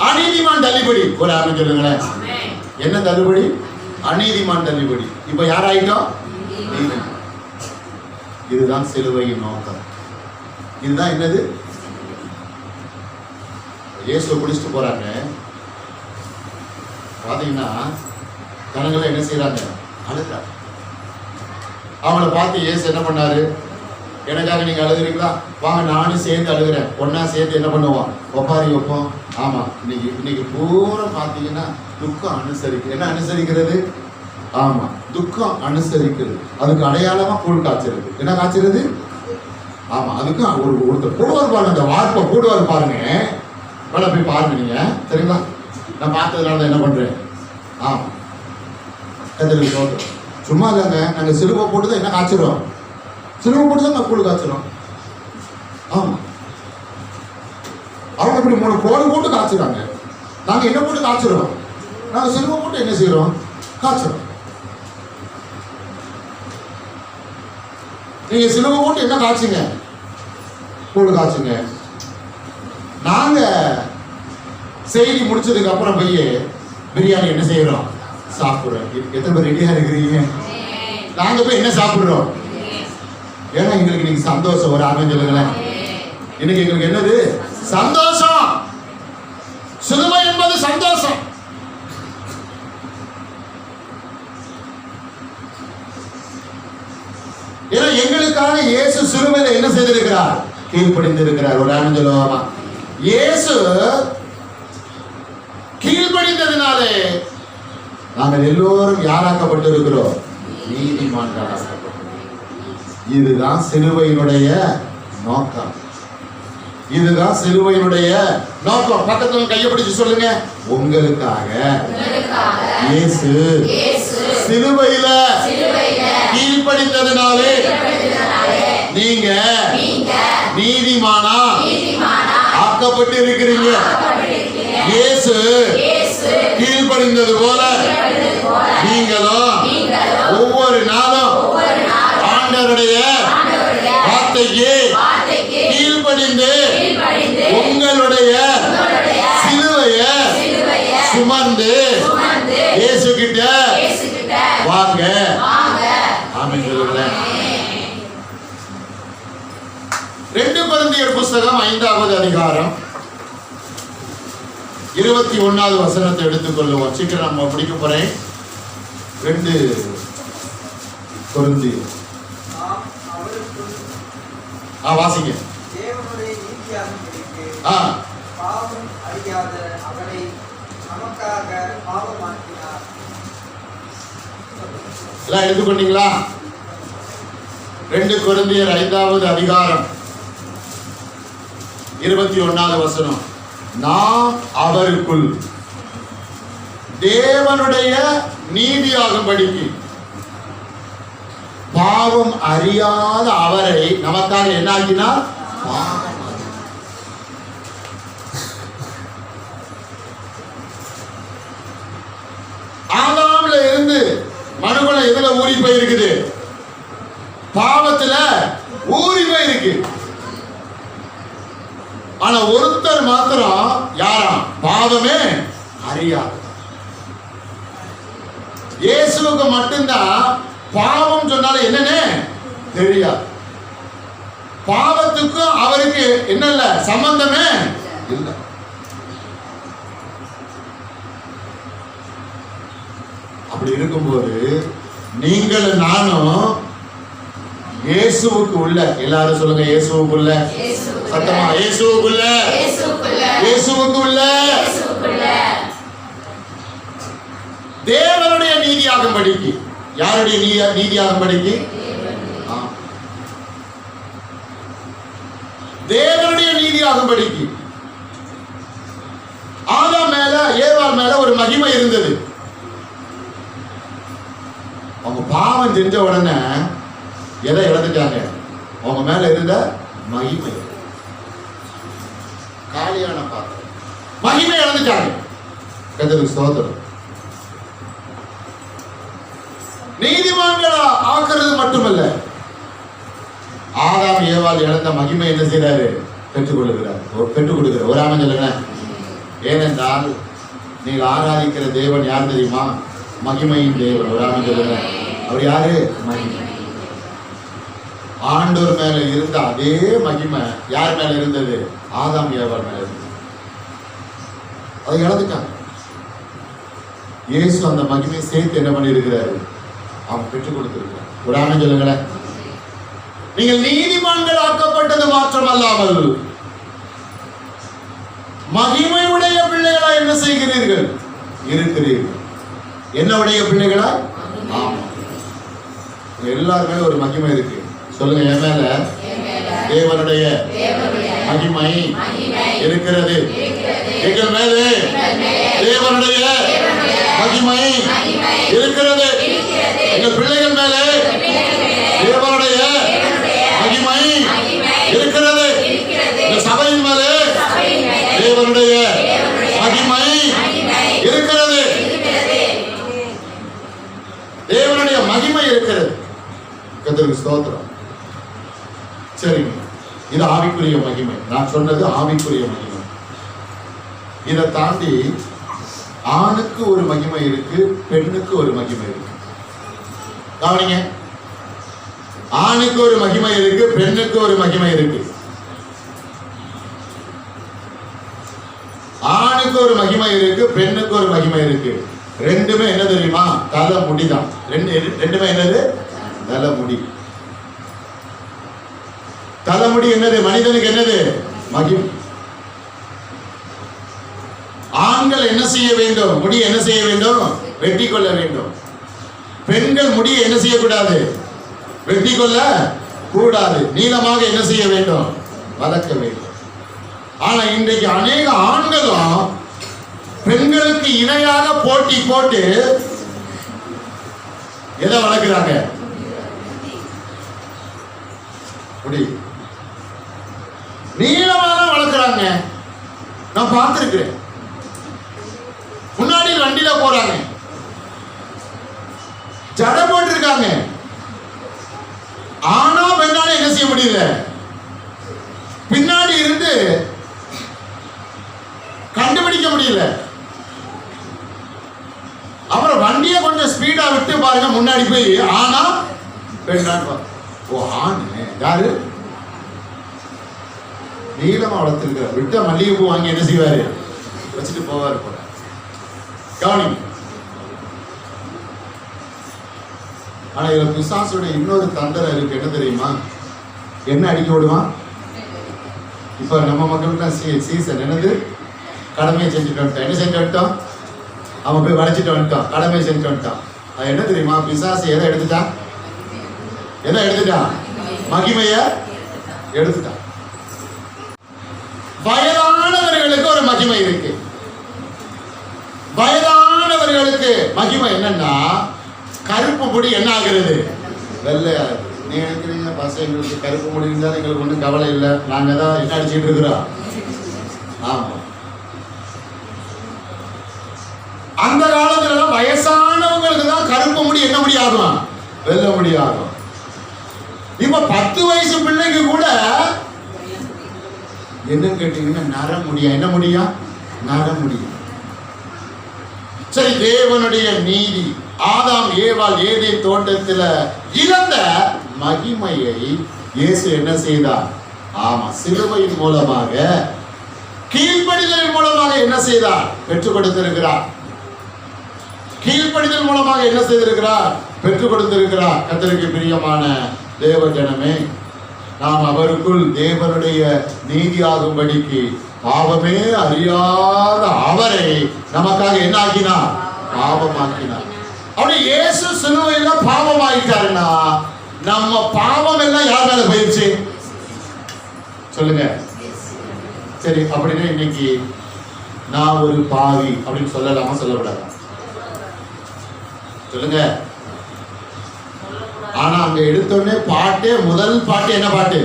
அநீதிமான் தள்ளுபடி. ஒரு ஆமென் சொல்லுங்களேன். என்ன தள்ளுபடி? அநீதிமான் தள்ளுபடி. இப்ப யாராயிட்டோம்? இதுதான் சிலுவையின் நோக்கம். இதுதான் என்னது? இயேசுவை பிடிச்சிட்டு போறாங்க. பாத்தீங்கன்னா ஜனங்களை என்ன செய்யறாங்க? அழுகிறாங்க. அவங்கள பார்த்து இயேசு என்ன பண்ணாரு? எனக்காக நீங்க அழுகிறீங்களா? வாங்க நானும் சேர்ந்து அழுகிறேன். ஒன்னா சேர்ந்து என்ன பண்ணுவோம்? ஒப்பாரி வைப்போம். ஆமா. இன்னைக்கு பூரா பாத்தீங்கன்னா துக்கம் அனுசரிக்கு. என்ன அனுசரிக்கிறது? ஆமா, துக்கம் அனுசரிக்கிறது. அதுக்கு அடையாளமா கூழ் காய்ச்சறது. என்ன காய்ச்சறது? ஆமா, அதுக்கு ஒருத்தர் கூடுவார் பாருங்க. அந்த வார்ப்பை கூடுவார் பாருங்க. வேலை போய் பாருங்க நீங்க, சரிங்களா? நான் பார்த்ததுனால என்ன பண்றேன்? ஆமா, கத்தருக்கு சொல்றோம். சும்மா இல்லைங்க, நாங்க சிலுவை போட்டுதான் என்ன காய்ச்சிரும்? சிலுவை போட்டுதான் நான் கூழ் காய்ச்சிரும். ஆமா, அவங்க இப்படி 3 கோடு போட்டு காய்ச்சுறாங்க. நாங்க என்ன போட்டு காய்ச்சிரும்? நாங்க சிலுவை போட்டு என்ன செய்யறோம்? காய்ச்சிரும். நீங்க சிலுவை போட்டு என்ன காய்ச்சுங்க? கூழ் காய்ச்சுங்க. நாங்க செய்தி முடிச்சதுக்கு அப்புறம் போய் பிரியாணி என்ன செய்யறோம்? சாப்பிடுறோம். எத்தனை பேர் ரெடியா இருக்கிறீங்க? நாங்க போய் என்ன சாப்பிடுறோம்? ஏன்னா எங்களுக்கு இன்னைக்கு சந்தோஷம். ஒரு ஆமென் சொல்லுங்களேன். இன்னைக்கு எங்களுக்கு என்னது? சந்தோஷம். சிலுவை என்பது சந்தோஷம். ஏன்னா எங்களுக்காக இயேசு சிலுவையில என்ன செய்திருக்கிறார்? கீழ்ப்படிந்து இருக்கிறார். ஒரு ஆமென் சொல்லுவாமா? இயேசு கீழ்ப்படிந்ததினாலே நாங்கள் எல்லோரும் யாராக்கப்பட்டு இருக்கிறோம்? நீதிமான்களாக்கப்பட்டோம். இதுதான் சிலுவையினுடைய நோக்கம். இதுதான் சிலுவையினுடைய நோக்கம். பக்கத்துல கையை பிடிச்சு சொல்லுங்க. உங்களுக்காக இயேசு சிலுவையில கீழ்ப்படிந்ததினாலே நீங்க நீதிமானா ஆக்கப்பட்டு இருக்கிறீங்க. இயேசு கீழ்ப்படிந்தது போல நீங்களும் ஒவ்வொரு நாளும் ஆண்டவருடைய வார்த்தைக்கு கீழ்ப்படிந்து உங்களுடைய சிலுவையை சுமந்து இயேசு கிட்ட வாங்க. ஆமென் சொல்லுங்களேன். 2 கொரிந்தியர் புஸ்தகம் 5வது அதிகாரம் 21வது வசனத்தை எடுத்துக்கொள்ளுவோம். சீக்கிரம் நம்ம படிக்க போறேன். 2 கொரிந்தியர் வாசிங்க. தேவனுடைய நீதியாக கிடைக்கு பாவம் அறியாத அவரை நமக்காக பாவமாக்கினார். எல்லாம் எடுத்துக்கொண்டீங்களா? 2 கொரிந்தியர் 5வது அதிகாரம் 21வது வசனம். நாம் அவருக்குள் தேவனுடைய நீதியாகும்படிக்கு பாவம் அறியாத அவரை நமக்காக என்னாக்கினார்? ஆதாம்ல இருந்து மனுகுலம் எதுல ஊறி போயிருக்குது? பாவத்துல ஊறி போயிருக்கு. ஆனா ஒருத்தர் மாத்திரம் யாராம்? பாவமே அறியாது. இயேசுவுக்கு மட்டும்தான் பாவம் சொன்னாலும் என்னன்னு தெரியாது. பாவத்துக்கும் அவருக்கு என்ன இல்ல, சம்பந்தமே இல்லை. அப்படி இருக்கும்போது நீங்கள் நானும் இயேசுவுக்கு உள்ள, எல்லாரும் சொல்லுங்க, இயேசுவுக்குள்ள, சத்தமா இயேசுவுக்குள்ள, இயேசுவுக்குள்ள தேவனுடைய நீதியாகும்படிக்கு. யாருடைய நீதியாகும்படிக்கு? தேவனுடைய நீதியாகும்படிக்கு. ஆதாம் மேல ஏவாள் மேல ஒரு மகிமை இருந்தது. அவங்க பாவம் செஞ்ச உடனே எதை இழந்துட்டாங்க? அவங்க மேல இருந்த மகிமை, காலியான பாத்திரம், மகிமை இழந்துட்டாங்க. கர்த்தருக்கு ஸ்தோத்திரம். நீதிமான்களா ஆக்குறது மட்டுமல்ல, ஆதாம் ஏவாள் இழந்த மகிமை என்ன செய்யறாரு? பெற்றுக் கொடுக்கிறார். ஒரு ஆமென் சொல்லுங்க. ஏனென்றால் நீங்கள் ஆராதிக்கிற தேவன் யார் தெரியுமா? மகிமையின் தேவன். ஒரு ஆமென் சொல்லுங்க. அவர் யாரு? மகிமை. ஆண்டவர் மேல இருந்த அதே மகிமை யார் மேல இருந்தது? ஆதாம் ஏவாள் மேல இருந்தது. அதை இழந்துட்டாங்க. இயேசு அந்த மகிமையை சேர்த்து என்ன பண்ணி இருக்கிறாரு? அவன் பெற்றுக் கொடுத்திருக்கிறார். ஒரு ஆமென் சொல்லுங்களேன். நீங்கள் நீதிமான்கள் ஆக்கப்பட்டது மாற்றமல்லாமல் மகிமையுடைய பிள்ளைகளா என்ன செய்கிறீர்கள்? இருக்கிறீர்கள். என்னுடைய பிள்ளைகளா? ஆமா. எல்லாருமே ஒரு மகிமை இருக்கு. சொல்லுங்க, என் மேல தேவனுடைய மகிமை இருக்கிறது. எங்கள் மேலே தேவனுடைய மகிமை இருக்கிறது. எங்கள் பிள்ளைகள் மேலே தேவனுடைய மகிமை இருக்கிறது. இந்த சபையின் மேலே தேவனுடைய மகிமை இருக்கிறது. தேவனுடைய மகிமை இருக்கிறது. கர்த்தருக்கு ஸ்தோத்திரம். சரிங்க, இது ஆவிக்குரிய மகிமை. நான் சொன்னது ஆவிக்குரிய மகிமை. இதை தாண்டி ஆணுக்கு ஒரு மகிமை இருக்கு, பெண்ணுக்கு ஒரு மகிமை இருக்கு. கவனிங்க, ஆணுக்கு ஒரு மகிமை இருக்கு, பெண்ணுக்கு ஒரு மகிமை இருக்கு. ஆணுக்கு ஒரு மகிமை இருக்கு, பெண்ணுக்கு ஒரு மகிமை இருக்கு. ரெண்டுமே என்ன தெரியுமா? தலை முடிதான். ரெண்டுமே என்னது? தலைமுடி. தலைமுடி என்னது? மனிதனுக்கு என்னது? மகிமை. ஆண்கள் என்ன செய்ய வேண்டும்? முடி என்ன செய்ய வேண்டும்? வெட்டி கொள்ள வேண்டும். பெண்கள் முடியை என்ன செய்யக்கூடாது? வெட்டி கொள்ள கூடாது. நீளமாக என்ன செய்ய வேண்டும்? வளர்க்க வேண்டும். ஆனா இன்றைக்கு அநேக ஆண்களும் பெண்களுக்கு இணையாக போட்டி போட்டு எதை வளர்க்கிறாங்க? முடி நீளமாக வளர்க்கிறாங்க. நான் பார்த்திருக்கிறேன். முன்னாடி வண்டியில போறாங்க, ஜடை போட்டிருக்காங்க. ஆனா பெண்ணால என்ன செய்ய முடியல? பின்னாடி இருந்து கண்டுபிடிக்க முடியல. அப்புறம் வண்டியை கொஞ்சம் ஸ்பீடா விட்டு பாருங்க, முன்னாடி போய் ஆனா பெண்ணா. ஓ ஆணு யாரு? நீளமா வளர்த்திருக்கிற விட்ட மல்லிகைப்பூ வாங்கி என்ன செய்வாரு? வச்சுட்டு போவாரு போல. கவனி. ஆனா இதுல பிசாசுடைய இன்னொரு தந்திரம் இருக்கு. என்ன தெரியுமா? என்ன அடிக்க விடுவான்? இப்ப நம்ம மக்களுக்கு சீசன் என்னது? கடமையை செஞ்சுட்டு வந்துட்டோம். என்ன செஞ்சு வந்துட்டோம்? அவன் போய் வளைச்சிட்டு வந்துட்டான், கடமையை செஞ்சு வந்துட்டான். அது என்ன தெரியுமா? பிசாசு எதை எடுத்துட்டான்? எதை எடுத்துட்டான்? மகிமைய எடுத்துட்டான். வயதானவர்களுக்கு ஒரு மகிமை இருக்கு. வயதானவர்களுக்கு மகிமை என்னன்னா, கருப்பு முடி என்ன ஆகிறது? வெள்ளையாகுது. நீங்க நினைக்கிறீங்க பசங்க எங்களுக்கு கருப்பு முடி இருந்தாலும் எங்களுக்கு ஒன்றும் கவலை இல்லை, நாங்க தான் என்ன அடிச்சுட்டு இருக்கிறோம். ஆமா, அந்த காலத்துல வயசானவங்களுக்கு தான் கருப்பு முடி என்ன முடி ஆகும்? வெள்ளை முடி ஆகும். இப்ப 10 வயசு பிள்ளைக்கு கூட என்னன்னு கேட்டீங்கன்னா நர முடியா. என்ன முடியா? நர முடியும். சரி, தேவனுடைய நீதி ஆதாம் ஏவாள் ஏதேன் தோட்டத்துல இழந்த மகிமையை இயேசு என்ன செய்தார்? ஆமா, சிலுவையின் மூலமாக, கீழ்ப்படிதலின் மூலமாக என்ன செய்தார்? பெற்றுக் கொடுத்திருக்கிறார். கீழ்ப்படிதல் மூலமாக என்ன செய்திருக்கிறார்? பெற்றுக் கொடுத்திருக்கிறார். கர்த்தருக்கு பிரியமான தேவ ஜனமே, நாம் அவருக்குள் தேவனுடைய நீதியாகும்படிக்கு பாவமே அறியாத அவரை நமக்காக என்ன ஆக்கினார்? பாவமாக்கினார். அப்படி இயேசு சிலுவையில பாவமாயிட்டாருன்னா நம்ம பாவம் எல்லாம் யார் மேல போயிடுச்சு? சொல்லுங்க. சரி, அப்படின்னா இன்னைக்கு நான் ஒரு பாவி அப்படின்னு சொல்லலாமா சொல்லக்கூடாதா? சொல்லுங்க. ஆனா அங்க எடுத்தோடனே பாட்டு, முதல் பாட்டு என்ன பாட்டு?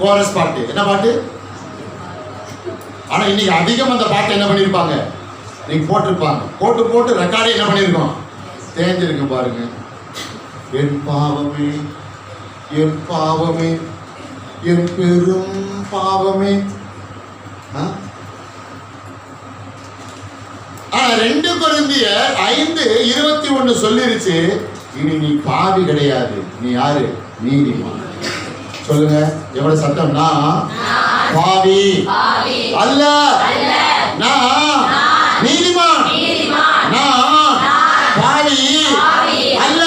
கோரஸ் பாட்டு. என்ன பாட்டு? ஆனா இன்னைக்கு அதிகம் அந்த பாட்டு என்ன பண்ணிருப்பாங்க? நீங்க போட்டிருப்பாங்க. போட்டு ரெக்கார்டே என்ன பண்ணிருக்கோம்? தேர்ந்திருக்கு பாருங்க. என் பாவமே, என் பாவமே, என் பெரும் பாவமே. 2 கொரிந்தியர் 5:21 சொல்லிருச்சு, இனி நீ பாவி கிடையாது, நீ யாரு? நீதிமான். சொல்லுங்க, எவ்வளவு சத்தம்னா, பாவி அல்ல, நான் நீதிமான். நான் பாவி அல்ல,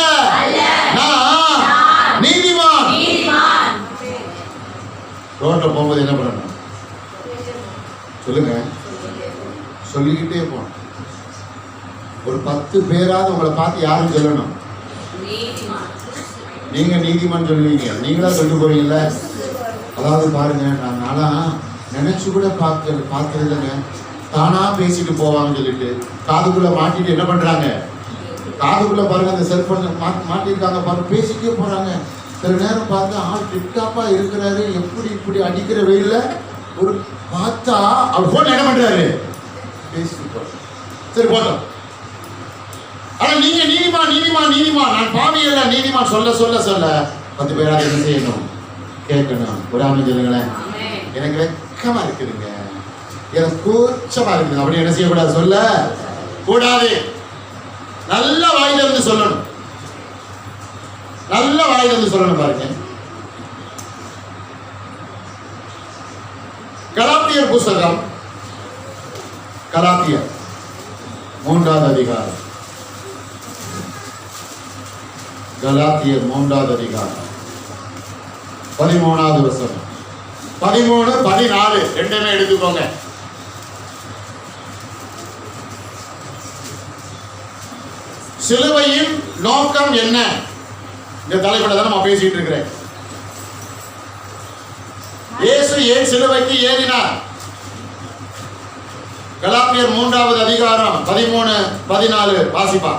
நான் நீதிமான். ரோட்ல போகும்போது என்ன பண்ணணும்? சொல்லுங்க, சொல்லிக்கிட்டே போகணும். ஒரு 10 பேராவது உங்களை பார்த்து யாரும் சொல்லணும், நீங்க நீதிமான் சொல்லுவீங்க. நீங்களா சொல்லிட்டு போறீங்கல்ல. அதாவது பாருங்க, நானா நினைச்சு கூட பார்க்கறதுங்க, தானா பேசிட்டு போவாங்கன்னு சொல்லிட்டு காதுக்குள்ள மாட்டிட்டு என்ன பண்றாங்க? காதுக்குள்ள பாருங்க அந்த செல்போன் மாட்டிருக்காங்க பாருங்க, பேசிட்டே போறாங்க. சில நேரம் பார்த்து ஆள் டிப்டாப்பா இருக்கிறாரு, எப்படி இப்படி அடிக்கிற வெயில்ல ஒரு பார்த்தா அவர் போன் என்ன பண்றாரு? பேசிட்டு போறாரு. சரி போட்டோம். ஆனா நீங்க நீதிமான் நீதிமான் நீதிமான், நான் பாவியல்ல நீதிமான் சொல்ல சொல்ல சொல்ல 10 பேராக என்ன செய்யணும்? கேட்கணும். ஒரு ஆமென் சொல்லுங்களேன். எனக்கு வெக்கமா இருக்குதுங்க, எனக்கு கூச்சமா இருக்குது. அப்படி என்ன செய்யக்கூடாது? சொல்ல கூடாது. நல்ல வாயில இருந்து சொல்லணும். நல்ல வாயில இருந்து சொல்லணும். பாருங்க, கலாத்தியர் புஸ்தகம், கலாத்தியர் 3வது அதிகாரம், கலாத்தியர் 3வது அதிகாரம் 13வது வசனம். 13, 14 ரெண்டுமே எடுத்துக்கோங்க. சிலுவையின் நோக்கம் என்ன? இந்த தலைப்புல தான் நான் பேசிட்டு இருக்கிறேன். இயேசு ஏன் சிலுவைக்கு ஏறினார்? கலாத்தியர் 3வது அதிகாரம் 13-14 வாசிப்பா.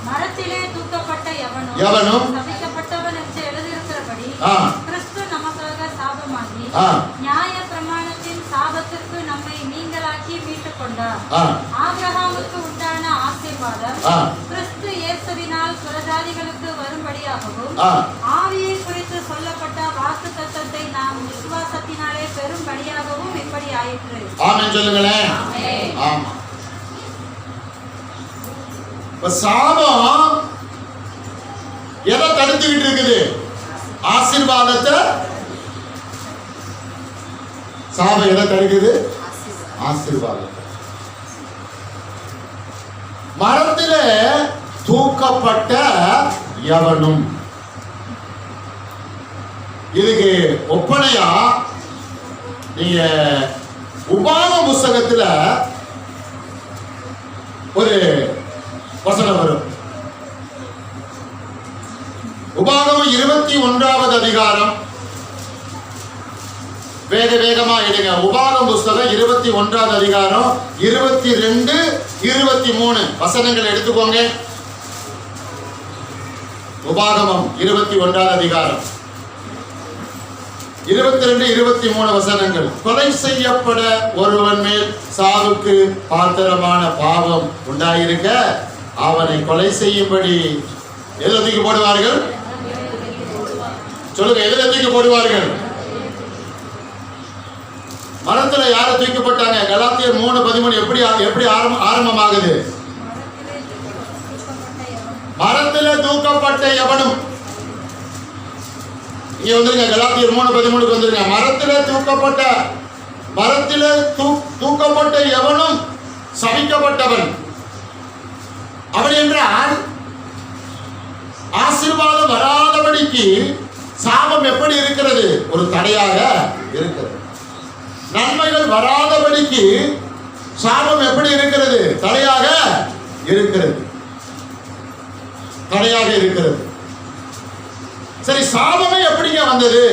மரத்திலே தூக்கப்பட்ட எவனும் சபிக்கப்பட்டவன் என்று எழுதியிருக்கிறபடி கிறிஸ்து நமக்காக சாபமாகி நியாயப்பிரமாணத்தின் சாபத்திற்கு நம்மை நீங்களாக்கி மீட்டுக் கொண்டார். ஆபிரகாமுக்கு உண்டான ஆசீர்வாதம் கிறிஸ்து இயேசுவினால் புறஜாதிகளுக்கு வரும்படியாகவும் ஆவியை குறித்து சொல்லப்பட்ட வாக்குத்தத்தத்தை நாம் விசுவாசத்தினாலே பெறும்படியாகவும் இப்படி ஆயிற்று. ஆமென் சொல்லுங்களேன். ஆமா. சாபம் எதை தடுத்துக்கிட்டு இருக்குது? ஆசீர்வாதத்தை. சாபம் எதை தடுக்குது? ஆசீர்வாதத்தை. மரத்திலே தூக்கப்பட்ட எவனும், இதுக்கு ஒப்பனையா நீங்க உபாகம புஸ்தகத்துல ஒரு வசனம் வரும். உபாகமம் 21வது அதிகாரம். வேகமா எடுங்க. உபாகம புஸ்தகம் 21வது அதிகாரம் 22, 23 வசனங்கள் எடுத்துக்கோங்க. உபாகமம் 21வது அதிகாரம் 22, 23 வசனங்கள். கொலை செய்யப்பட ஒருவன் மேல் சாவுக்கு பாத்திரமான பாவம் உண்டாயிருக்க அவனை கொலை செய்யும்படி எதில் தூக்கி போடுவார்கள்? சொல்லுங்க, எதில் தூக்கி போடுவார்கள்? மரத்துல யாரை தூக்கி போட்டாங்க? கலாத்தியர் 3:13 எப்படி ஆரம்பமாகுது? மரத்திலே தூக்கப்பட்ட எவனும். இங்க வந்துருங்க, கலாத்தியர் 3:13 வந்துருங்க. மரத்திலே தூக்கப்பட்ட எவனும் சபிக்கப்பட்டவன். அவன் என்றால் ஆசீர்வாதம் வராதபடிக்கு சாபம் எப்படி இருக்கிறது? ஒரு தடையாக இருக்கிறது. நன்மைகள் வராதபடிக்கு சாபம் எப்படி இருக்கிறது? தடையாக இருக்கிறது. சரி, சாபமே எப்படிங்க வந்தது?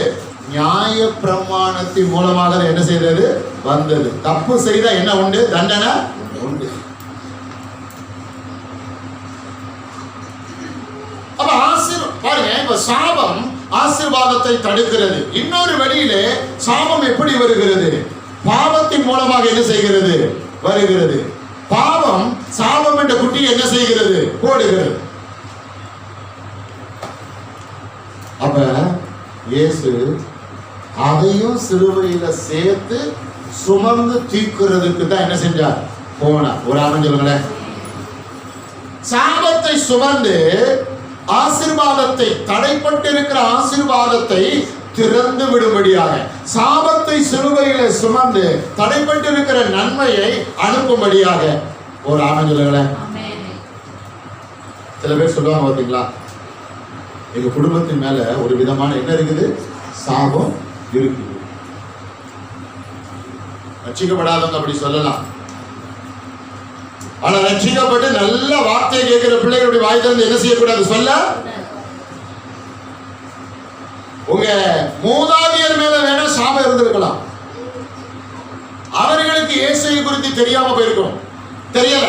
நியாய பிரமாணத்தின் மூலமாக என்ன செய்தது? வந்தது. தப்பு செய்தா என்ன உண்டு? தண்டனை உண்டு. அப்ப பாருங்க, இப்ப சாபம் ஆசீர்வாதத்தை தடுக்கிறது. இன்னொரு வழியிலே சாபம் எப்படி வருகிறது? பாவத்தின் மூலமாக என்ன செய்கிறது? வருகிறது. பாவம் சாபம் என்ற குட்டி என்ன செய்கிறது? போடுகிறது. அப்ப இயேசு அதையும் சிலுவையில சேர்த்து சுமந்து தீர்க்கிறதுக்கு தான் என்ன செஞ்சார்? போனார். ஒரு ஆமென் சொல்லுங்களேன். சாபத்தை சுமந்து ஆசீர்வாதத்தை, தடைப்பட்டிருக்கிற ஆசீர்வாதத்தை திறந்து விடும்படியாக, சாபத்தை சிலுவையில சுமந்து தடைப்பட்டிருக்கிற நன்மையை அனுப்பும்படியாக. ஒரு ஆமென் சொல்லுங்களேன். சில பேர் சொல்லுவாங்க பார்த்தீங்களா, எங்க குடும்பத்தின் மேல ஒரு விதமான என்ன இருக்குது? சாபம் இருக்குது. ரட்சிக்கப்படாதவங்க அப்படி சொல்லலாம். ஆனா ரட்சிக்கப்பட்டு நல்ல வார்த்தையை கேட்கிற பிள்ளைகளுடைய வாய் திறந்து என்ன செய்யக்கூடாது? சொல்ல. உங்க மூதாதையர் மேல வேணா சாபம் இருந்திருக்கலாம். அவர்களுக்கு இயேசுவை குறித்து தெரியாம போயிருக்கும், தெரியல.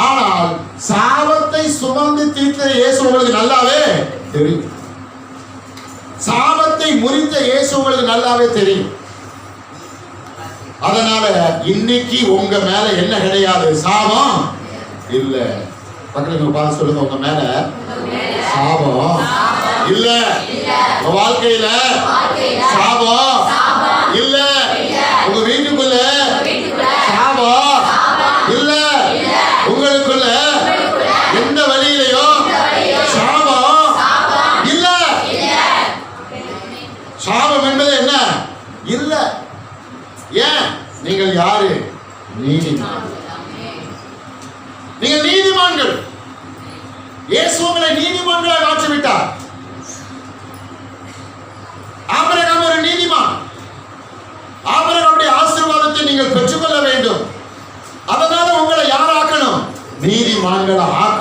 ஆனால் சாபத்தை சுமந்து தீர்த்த இயேசு உங்களுக்கு நல்லாவே தெரியும். சாபத்தை முறித்த இயேசு உங்களுக்கு நல்லாவே தெரியும். அதனால இன்னைக்கு உங்க மேல என்ன கிடையாது? சாபம் இல்ல. பக்கத்துல பார்த்து சொல்லுங்க, உங்க மேல சாபம் இல்ல. உங்க வாழ்க்கையில சாபம் இல்ல. உங்க வீட்டுக்குள்ள சாபம் இல்ல. உங்களுக்குள்ள எந்த வழியிலையும் சாபம் இல்ல. சாபம் என்பது என்ன? இல்ல. ஏன்? நீங்கள் யாரு? நீதிமான். நீங்கள் நீதிமான்கள். இயேசு உங்களை நீதிமான்களாய் மாற்றிவிட்டார். ஆபிரகாம் ஒரு நீதிமான். ஆபிரகாமுடைய ஆசீர்வாதத்தை நீங்கள் பெற்றுக்கொள்ள வேண்டும். அதனால உங்களை யார் ஆக்கணும்? நீதிமான்களை ஆக்க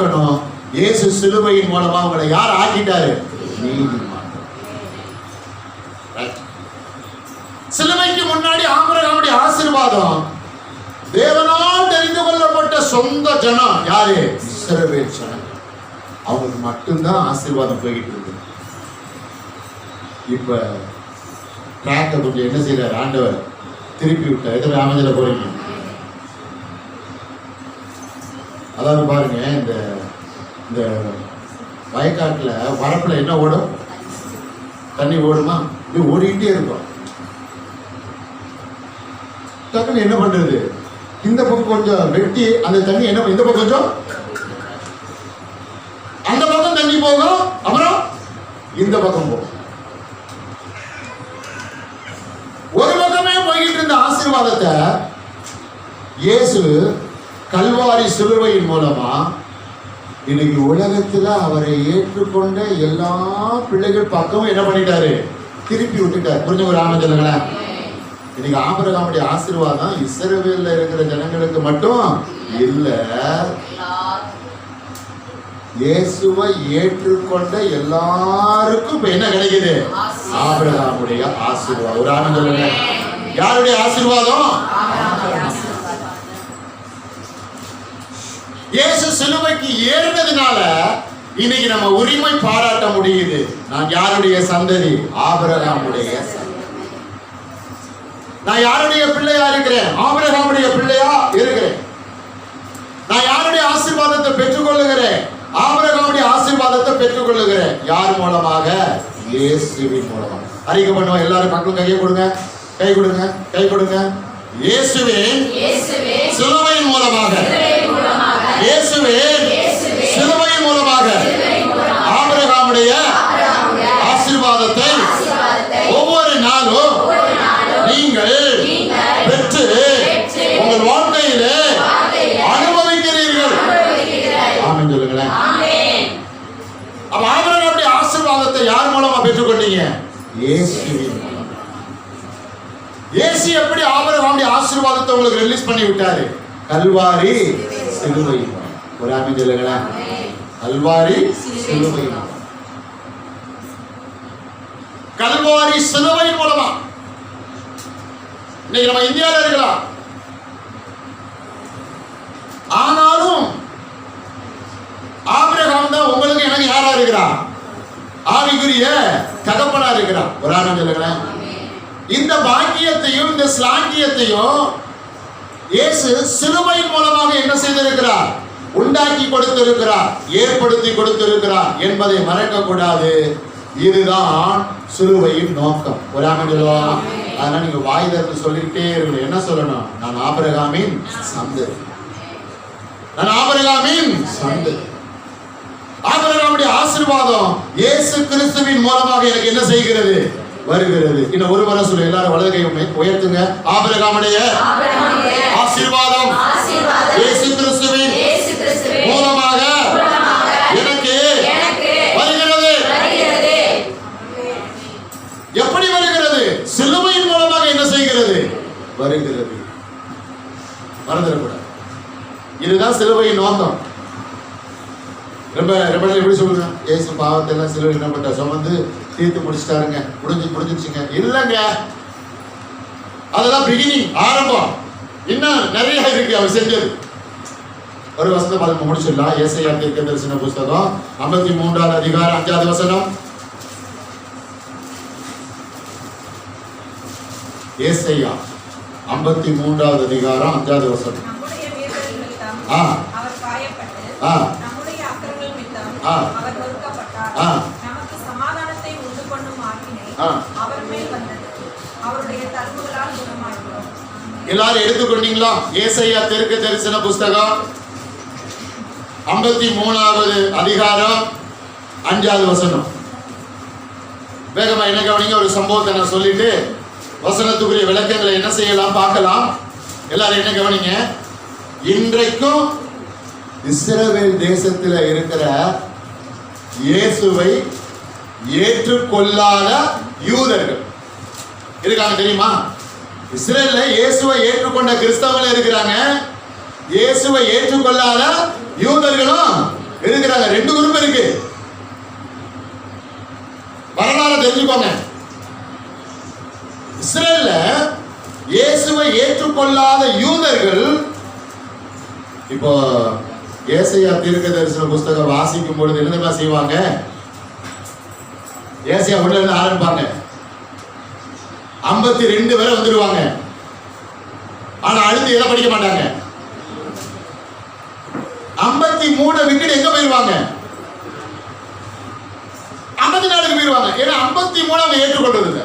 இயேசு சிலுவையின் மூலமா உங்களை யார் ஆக்கிட்டாரு? நீதிமான். சிலுவைக்கு முன்னாடி ஆபிரகாமுடைய ஆசீர்வாதம் தேவனால் தெரிந்து கொள்ளப்பட்ட சொந்த ஜனம் யாரு? இஸ்ரவேல் ஜனம். அவங்களுக்கு மட்டும்தான் ஆசீர்வாதம் போய்கிட்டு இருக்கு. இப்ப ட்ராக்க கொஞ்சம் என்ன செய்யறாரு ஆண்டவர்? திருப்பி விட்ட. எத்தனை அமைஞ்சல போறீங்க? அதாவது பாருங்க, இந்த வயக்காட்டுல வரப்புல என்ன ஓடும்? தண்ணி ஓடுமா? இது ஓடிக்கிட்டே இருக்கும். டக்குன்னு என்ன பண்றது? இந்த பக்கம் கொஞ்சம் வெட்டி அந்த தண்ணி என்ன, இந்த பக்கம் கொஞ்சம் அந்த பக்கம் தண்ணி போகும், அப்புறம் இந்த பக்கம் போகும். ஒரு பக்கமே போய்கிட்டு இருந்த ஆசீர்வாதத்தை இயேசு கல்வாரி சிலுவையின் மூலமா இன்னைக்கு உலகத்துல அவரை ஏற்றுக்கொண்ட எல்லா பிள்ளைகள் பக்கமும் என்ன பண்ணிட்டாரு? திருப்பி விட்டுட்டார். புரிஞ்ச ஒரு ஆம சொல்லுங்களேன். இன்னைக்கு ஆபிரகாமுடைய ஆசீர்வாதம் இஸ்ரவேல்ல இருக்கிற ஜனங்களுக்கு மட்டும் இல்ல, இயேசுவை ஏற்றுக்கொண்ட எல்லாருக்கும் இப்ப என்ன கிடைக்குது? ஆபிரகாமுடைய ஆசீர்வாதம். ஒரு ஆனந்தம் சொல்லுங்க. யாருடைய ஆசீர்வாதம்? இயேசு சிலுவைக்கு ஏறினதுனால இன்னைக்கு நம்ம உரிமை பாராட்ட முடியுது. நான் யாருடைய சந்ததி? ஆபிரகாமுடைய சந்ததி. நான் யாருடைய பிள்ளையா இருக்கிறேன்? ஆபிரகாமுடைய பிள்ளையா இருக்கிறேன். நான் யாருடைய ஆசீர்வாதத்தை பெற்றுக்கொள்ளுகிறேன்? ஆபிரகாமுடைய ஆசீர்வாதத்தை பெற்றுக்கொள்ளுகிறேன். யார் மூலமாக? இயேசுவின் மூலமாக. அறிக்கை பண்ணுவோம். எல்லாரும் மக்களும் கையை கொடுங்க, கை கொடுங்க, கை கொடுங்க. இயேசுவின் சிலுவையின் மூலமாக, இயேசுவின் சிலுவையின் மூலமாக ஆபிரகாமுடைய ஆசீர்வாதத்தை ஒவ்வொரு நாளும் நீங்கள் பெற்று உங்கள் வாழ்க்கையிலே அனுபவிக்கிறீர்கள். ஆமென் சொல்லுங்களேன். அப்ப ஆபிரகாமுடைய ஆசீர்வாதத்தை யார் மூலமா பெற்றுக்கொண்டீங்க? இயேசுவின் மூலமா. இயேசு எப்படி ஆபிரகாமுடைய ஆசீர்வாதத்தை உங்களுக்கு ரிலீஸ் பண்ணி விட்டாரு? கல்வாரி சிலுவை. ஒரு ஆமென் சொல்லுங்களேன். கல்வாரி சிலுவை. கல்வாரி சிலுவை மூலமா இன்னைக்கு நம்ம இந்தியாவில் இருக்கலாம். ஆனாலும் ஆபிரகாம் தான் உங்களுக்கு எனக்கு யாரா இருக்கிறா? ஆவிக்குரிய தகப்பனா இருக்கிறா. ஒரு ஆனந்தம் சொல்லுங்களேன். இந்த பாக்கியத்தையும் இந்த ஸ்லாங்கியத்தையும் இயேசு சிலுவையின் மூலமாக என்ன செய்திருக்கிறார்? உண்டாக்கி கொடுத்திருக்கிறார், ஏற்படுத்தி கொடுத்திருக்கிறார் என்பதை மறக்க கூடாது. இதுதான் சிலுவையின் நோக்கம். ஒரு ஆமென் சொல்லுவோம். அதனால நீங்க வாய் திறந்து சொல்லிக்கிட்டே இருக்கணும். என்ன சொல்லணும்? நான் ஆபிரகாமின் சந்ததி, நான் ஆபிரகாமின் சந்ததி. ஆபிரகாமுடைய ஆசீர்வாதம் இயேசு கிறிஸ்துவின் மூலமாக எனக்கு என்ன செய்கிறது? வருகிறது. இன்னும் ஒரு முறை சொல்லு. எல்லாரும் வலது கையை உயர்த்துங்க. ஆபிரகாமுடைய ஆசீர்வாதம் இயேசு கிறிஸ்துவின் மூலமாக எனக்கு வருகிறது. எப்படி வருகிறது? சிலுவையின் மூலமாக என்ன செய்கிறது? வருகிறது. மறந்துடக்கூடாது. இதுதான் சிலுவையின் நோக்கம். ரொம்ப எப்படி சொல்லுங்க? இயேசு பாவத்தை எல்லாம் சிலுவை என்ன பண்ண சுமந்து தீர்த்து முடிச்சிட்டாருங்க, முடிஞ்சிருச்சுங்க. இல்லைங்க, அதுதான் பிகினிங், ஆரம்பம். இன்னும் நிறைய இருக்கு அவர் செஞ்சது. ஒரு வசனம் பார்த்து முடிச்சிடலாம். ஏசாயா தீர்க்கதரிசன புஸ்தகம் 53வது அதிகாரம் 5வது வசனம். ஏசாயா 53வது அதிகாரம் 5வது வசனம். எல்லாரும் எடுத்துக்கொண்டீங்களா? ஏசாயா தீர்க்க தரிசன புஸ்தகம் 53வது அதிகாரம் 5வது வசனம். வேகமா என்ன கவனிங்க. ஒரு சம்பவத்தை நான் சொல்லிட்டு வசனத்துக்குரிய விளக்கங்களை என்ன செய்யலாம் பார்க்கலாம். எல்லாரும் என்ன கவனிங்க. இன்றைக்கும் இஸ்ரவேல் தேசத்தில் இருக்கிற இயேசுவை ஏற்றுக்கொள்ளாத யூதர்கள் இருக்காங்க, தெரியுமா? இஸ்ரேல்ல இயேசுவை ஏற்றுக்கொண்ட கிறிஸ்தவர்கள் இருக்கிறாங்க, இயேசுவை ஏற்றுக்கொள்ளாத யூதர்களும் இருக்கிறாங்க. 2 குரூப் இருக்கு. வரலாறு தெரிஞ்சுக்கோங்க. இஸ்ரேல்ல இயேசுவை ஏற்றுக்கொள்ளாத யூதர்கள் இப்போ ஏசாயா தீர்க்கதரிசன புஸ்தகம் வாசிக்கும் பொழுது என்னமா செய்வாங்க? ஏசாயா உள்ள இருந்து ஆரம்பிப்பாங்க. 52 வரை வந்துடுவாங்க. ஆனா அடுத்து எதை படிக்க மாட்டாங்க. 53 விட்டுட்டு எங்க போயிருவாங்க? 54க்கு போயிருவாங்க. ஏன்னா 53 அவங்க ஏற்றுக்கொள்றது இல்லை.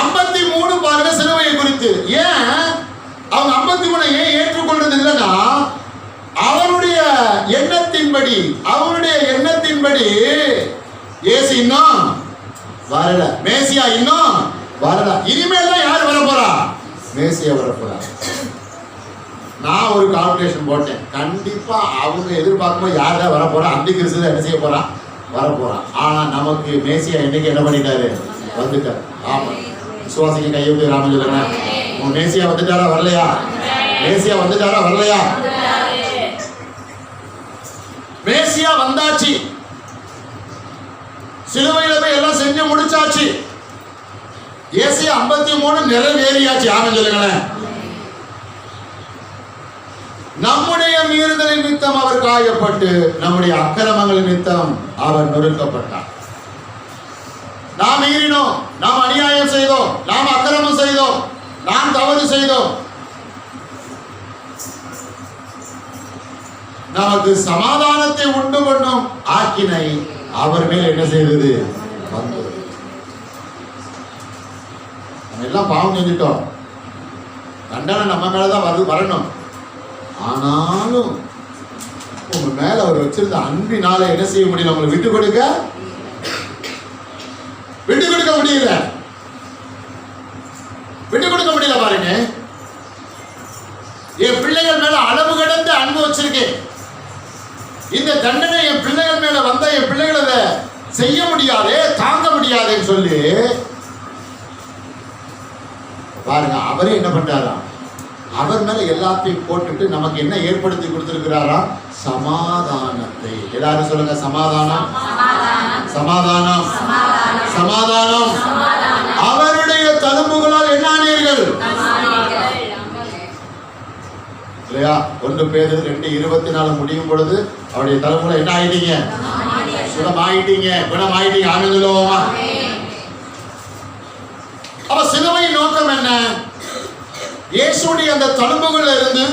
53 பாருங்க சிலுவையை குறித்து. ஏன் அவங்க 53 ஏன் ஏற்றுக்கொள்றது இல்லைன்னா அவருடைய எண்ணத்தின்படி இயேசு இன்னும் வரல, மேசியா இன்னும் வரல. இனிமேல் தான் யார் வர போறா? மேசியா வர போறா. நான் ஒரு கால்குலேஷன் போட்டேன். கண்டிப்பா அவங்க எதிர்பார்க்கும்போது யார் தான் வர போறா? அந்த கிறிஸ்து என்ன செய்ய போறான்? வர போறான். ஆனா நமக்கு மேசியா என்னைக்கு என்ன பண்ணிட்டாரு? வந்துட்டார். ஆமா, விசுவாசிக்கு கையெழுத்து ராமன் சொல்லுங்க. உங்க மேசியா வந்துட்டாரா வரலையா? மேசியா வந்துட்டாரா வரலையா? மேசியா வந்தாச்சு. சிலுவையில போய் எல்லாம் செஞ்சு முடிச்சாச்சு. ஏசாயா 53 நிறைவேறியாச்சு. ஆமென் சொல்லுங்களேன். நம்முடைய மீறுதல் நிமித்தம் அவர் காயப்பட்டு நம்முடைய அக்கிரமங்கள் நிமித்தம் அவர் நொறுக்கப்பட்டார். நாம் மீறினோம், நாம் அநியாயம் செய்தோம், நாம் அக்கிரமம் செய்தோம், நாம் தவறு செய்தோம். நமக்கு சமாதானத்தை உண்டு பண்ணும் ஆக்கினை அவர் மேல் என்ன செய்தது? வந்தது. நம்ம எல்லாம் பாவம் செஞ்சிட்டோம். தண்டனை நம்ம மேலதான் வரணும். ஆனாலும் உங்க மேல அவர் வச்சிருந்த அன்பினால என்ன செய்ய முடியல? உங்களை விட்டு கொடுக்க முடியல. விட்டு கொடுக்க முடியல. பாருங்க, என் பிள்ளைகள் மேல அளவு கடந்த அன்பு வச்சிருக்கேன். இந்த தண்டனை என் பிள்ளைகள் மேல வந்தா என் பிள்ளைகள் அதை செய்ய முடியாதே, தாங்க முடியாதுன்னு சொல்லி பாருங்க, அவரே என்ன பண்றாரா? அவர் மேல எல்லாத்தையும் போட்டுட்டு நமக்கு என்ன ஏற்படுத்தி கொடுத்திருக்கிறாரா? சமாதானத்தை. எல்லாரும் சொல்லுங்க, சமாதானம், சமாதானம், சமாதானம். அவருடைய தழும்புகளால் என்ன ஆனீர்கள்? இல்லையா? 1 பேதுரு 2:24 முடியும் பொழுது அவருடைய தழும்புல என்ன ஆயிட்டீங்க? சுகமாயிட்டீங்க, குணமாயிட்டீங்க. ஆமென் சொல்லுவோமா? அப்ப சிலுவையின் நோக்கம் என்ன? இயேசுடைய அந்த தழும்புகள்ல இருந்து,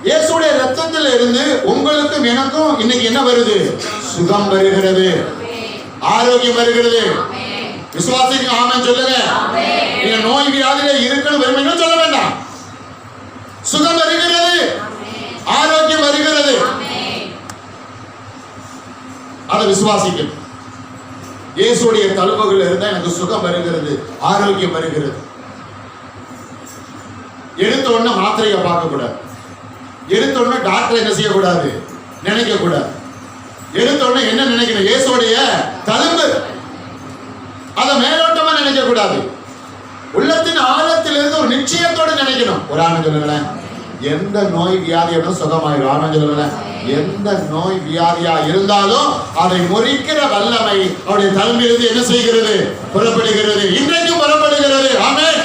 இயேசுடைய ரத்தத்தில் இருந்து உங்களுக்கும் எனக்கும் இன்னைக்கு என்ன வருது? சுகம் வருகிறது, ஆரோக்கியம் வருகிறது. விசுவாசிக்கு ஆமென் சொல்லுங்க. நீங்க நோய் வியாதியில இருக்கணும் விரும்பினா சொல்ல வேண்டாம். சுகம் வருகிறது, ஆரோக்கியம் வருகிறது. அதை விசுவாசிக்கும். இயேசுடைய தழும்புகள் இருந்தா எனக்கு சுகம் வருகிறது, ஆரோக்கியம் வருகிறது. எடுத்த உடனே மாத்திரையை பார்க்க கூடாது. எடுத்த உடனே டாக்டர் என்ன செய்யக்கூடாது? நினைக்க கூடாது. எடுத்த உடனே என்ன நினைக்கணும்? இயேசுடைய தழும்பு. அதை மேலோட்டமா நினைக்க கூடாது. உள்ளத்தின் ஆழத்திலிருந்து ஒரு நிச்சயத்தோடு நினைக்கணும். ஒரு ஆமென் சொல்லுங்களேன். எந்த நோய் வியாதியும் சுகமாயிரும். ஆமென் சொல்லுங்களேன். எந்த நோய் வியாதியா இருந்தாலும் அதை முறிக்கிற வல்லமை அவருடைய தழும்பிலிருந்து என்ன செய்கிறது? புறப்படுகிறது. இன்றைக்கும் புறப்படுகிறது. ஆமென்.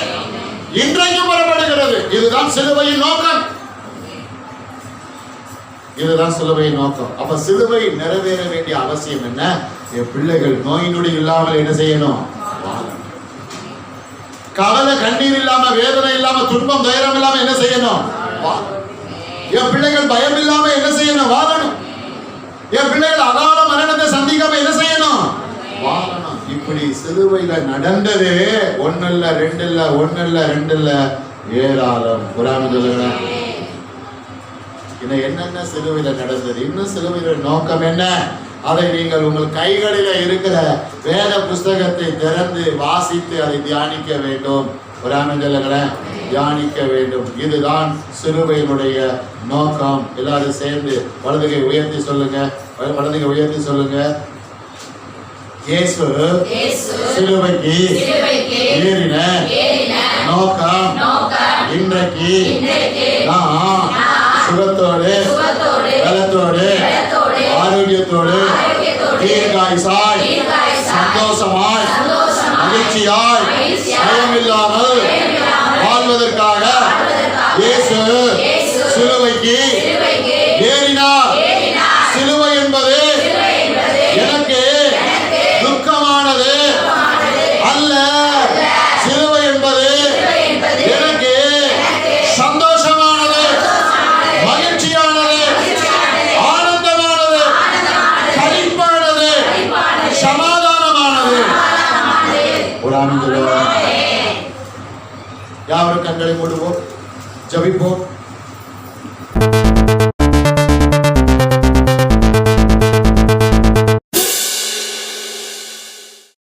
இன்றைக்கும் புறப்படுகிறது. இதுதான் சிலுவையின் நோக்கம். இதுதான் சிலுவையின் நோக்கம். அப்ப சிலுவை நிறைவேற வேண்டிய அவசியம் என்ன? என் பிள்ளைகள் நோய் நொடி இல்லாமல் என்ன செய்யணும்? கவலை கண்ணீர் இல்லாம, வேதனை இல்லாம, துன்பம் துயரம் இல்லாம என்ன செய்யணும்? என் பிள்ளைகள் பயம் இல்லாம என்ன செய்யணும்? வாழணும். என் பிள்ளைகள் அகால மரணத்தை சந்திக்காம என்ன செய்யணும்? வாழணும். இப்படி சிலுவையில நடந்தது 1 இல்ல 2 இல்ல 1 இல்ல 2 இல்ல ஏராளம். குர்ஆன் சொல்லுங்க. இன்னும் என்னென்ன சிலுவையில நடந்தது? இன்னும் சிலுவையில நோக்கம் என்ன? அதை நீங்கள் உங்கள் கைகளில இருக்கிற வேத புஸ்தகத்தை திறந்து வாசித்து அதை தியானிக்க வேண்டும். குர்ஆன் சொல்லுங்களேன், தியானிக்க வேண்டும். இதுதான் சிலுவையினுடைய நோக்கம். எல்லாரும் சேர்ந்து வலதுகை உயர்த்தி சொல்லுங்க. வலதுகை உயர்த்தி சொல்லுங்க. இயேசு சிலுவைக்கு ஏறின நோக்கம் இன்றைக்கு நான் சுகத்தோடு பலத்தோடு ஆரோக்கியத்தோடு தீர்காயுசாய் சந்தோஷமாய் மகிழ்ச்சியாய் பயமில்லாமல் வாழ்வதற்காக இயேசு சிலுவைக்கு ஏறினார். சிலுவை என்பது எனக்கு துக்கமானது அல்ல, சிலுவை என்பது எனக்கு சந்தோஷமானது, மகிழ்ச்சியானது, ஆனந்தமானது, களிப்பானது, சமாதானமானது. ஒரு ஆனந்தம். யாவரும் கண்களை மூடுவோம், ஜெபிப்போம்.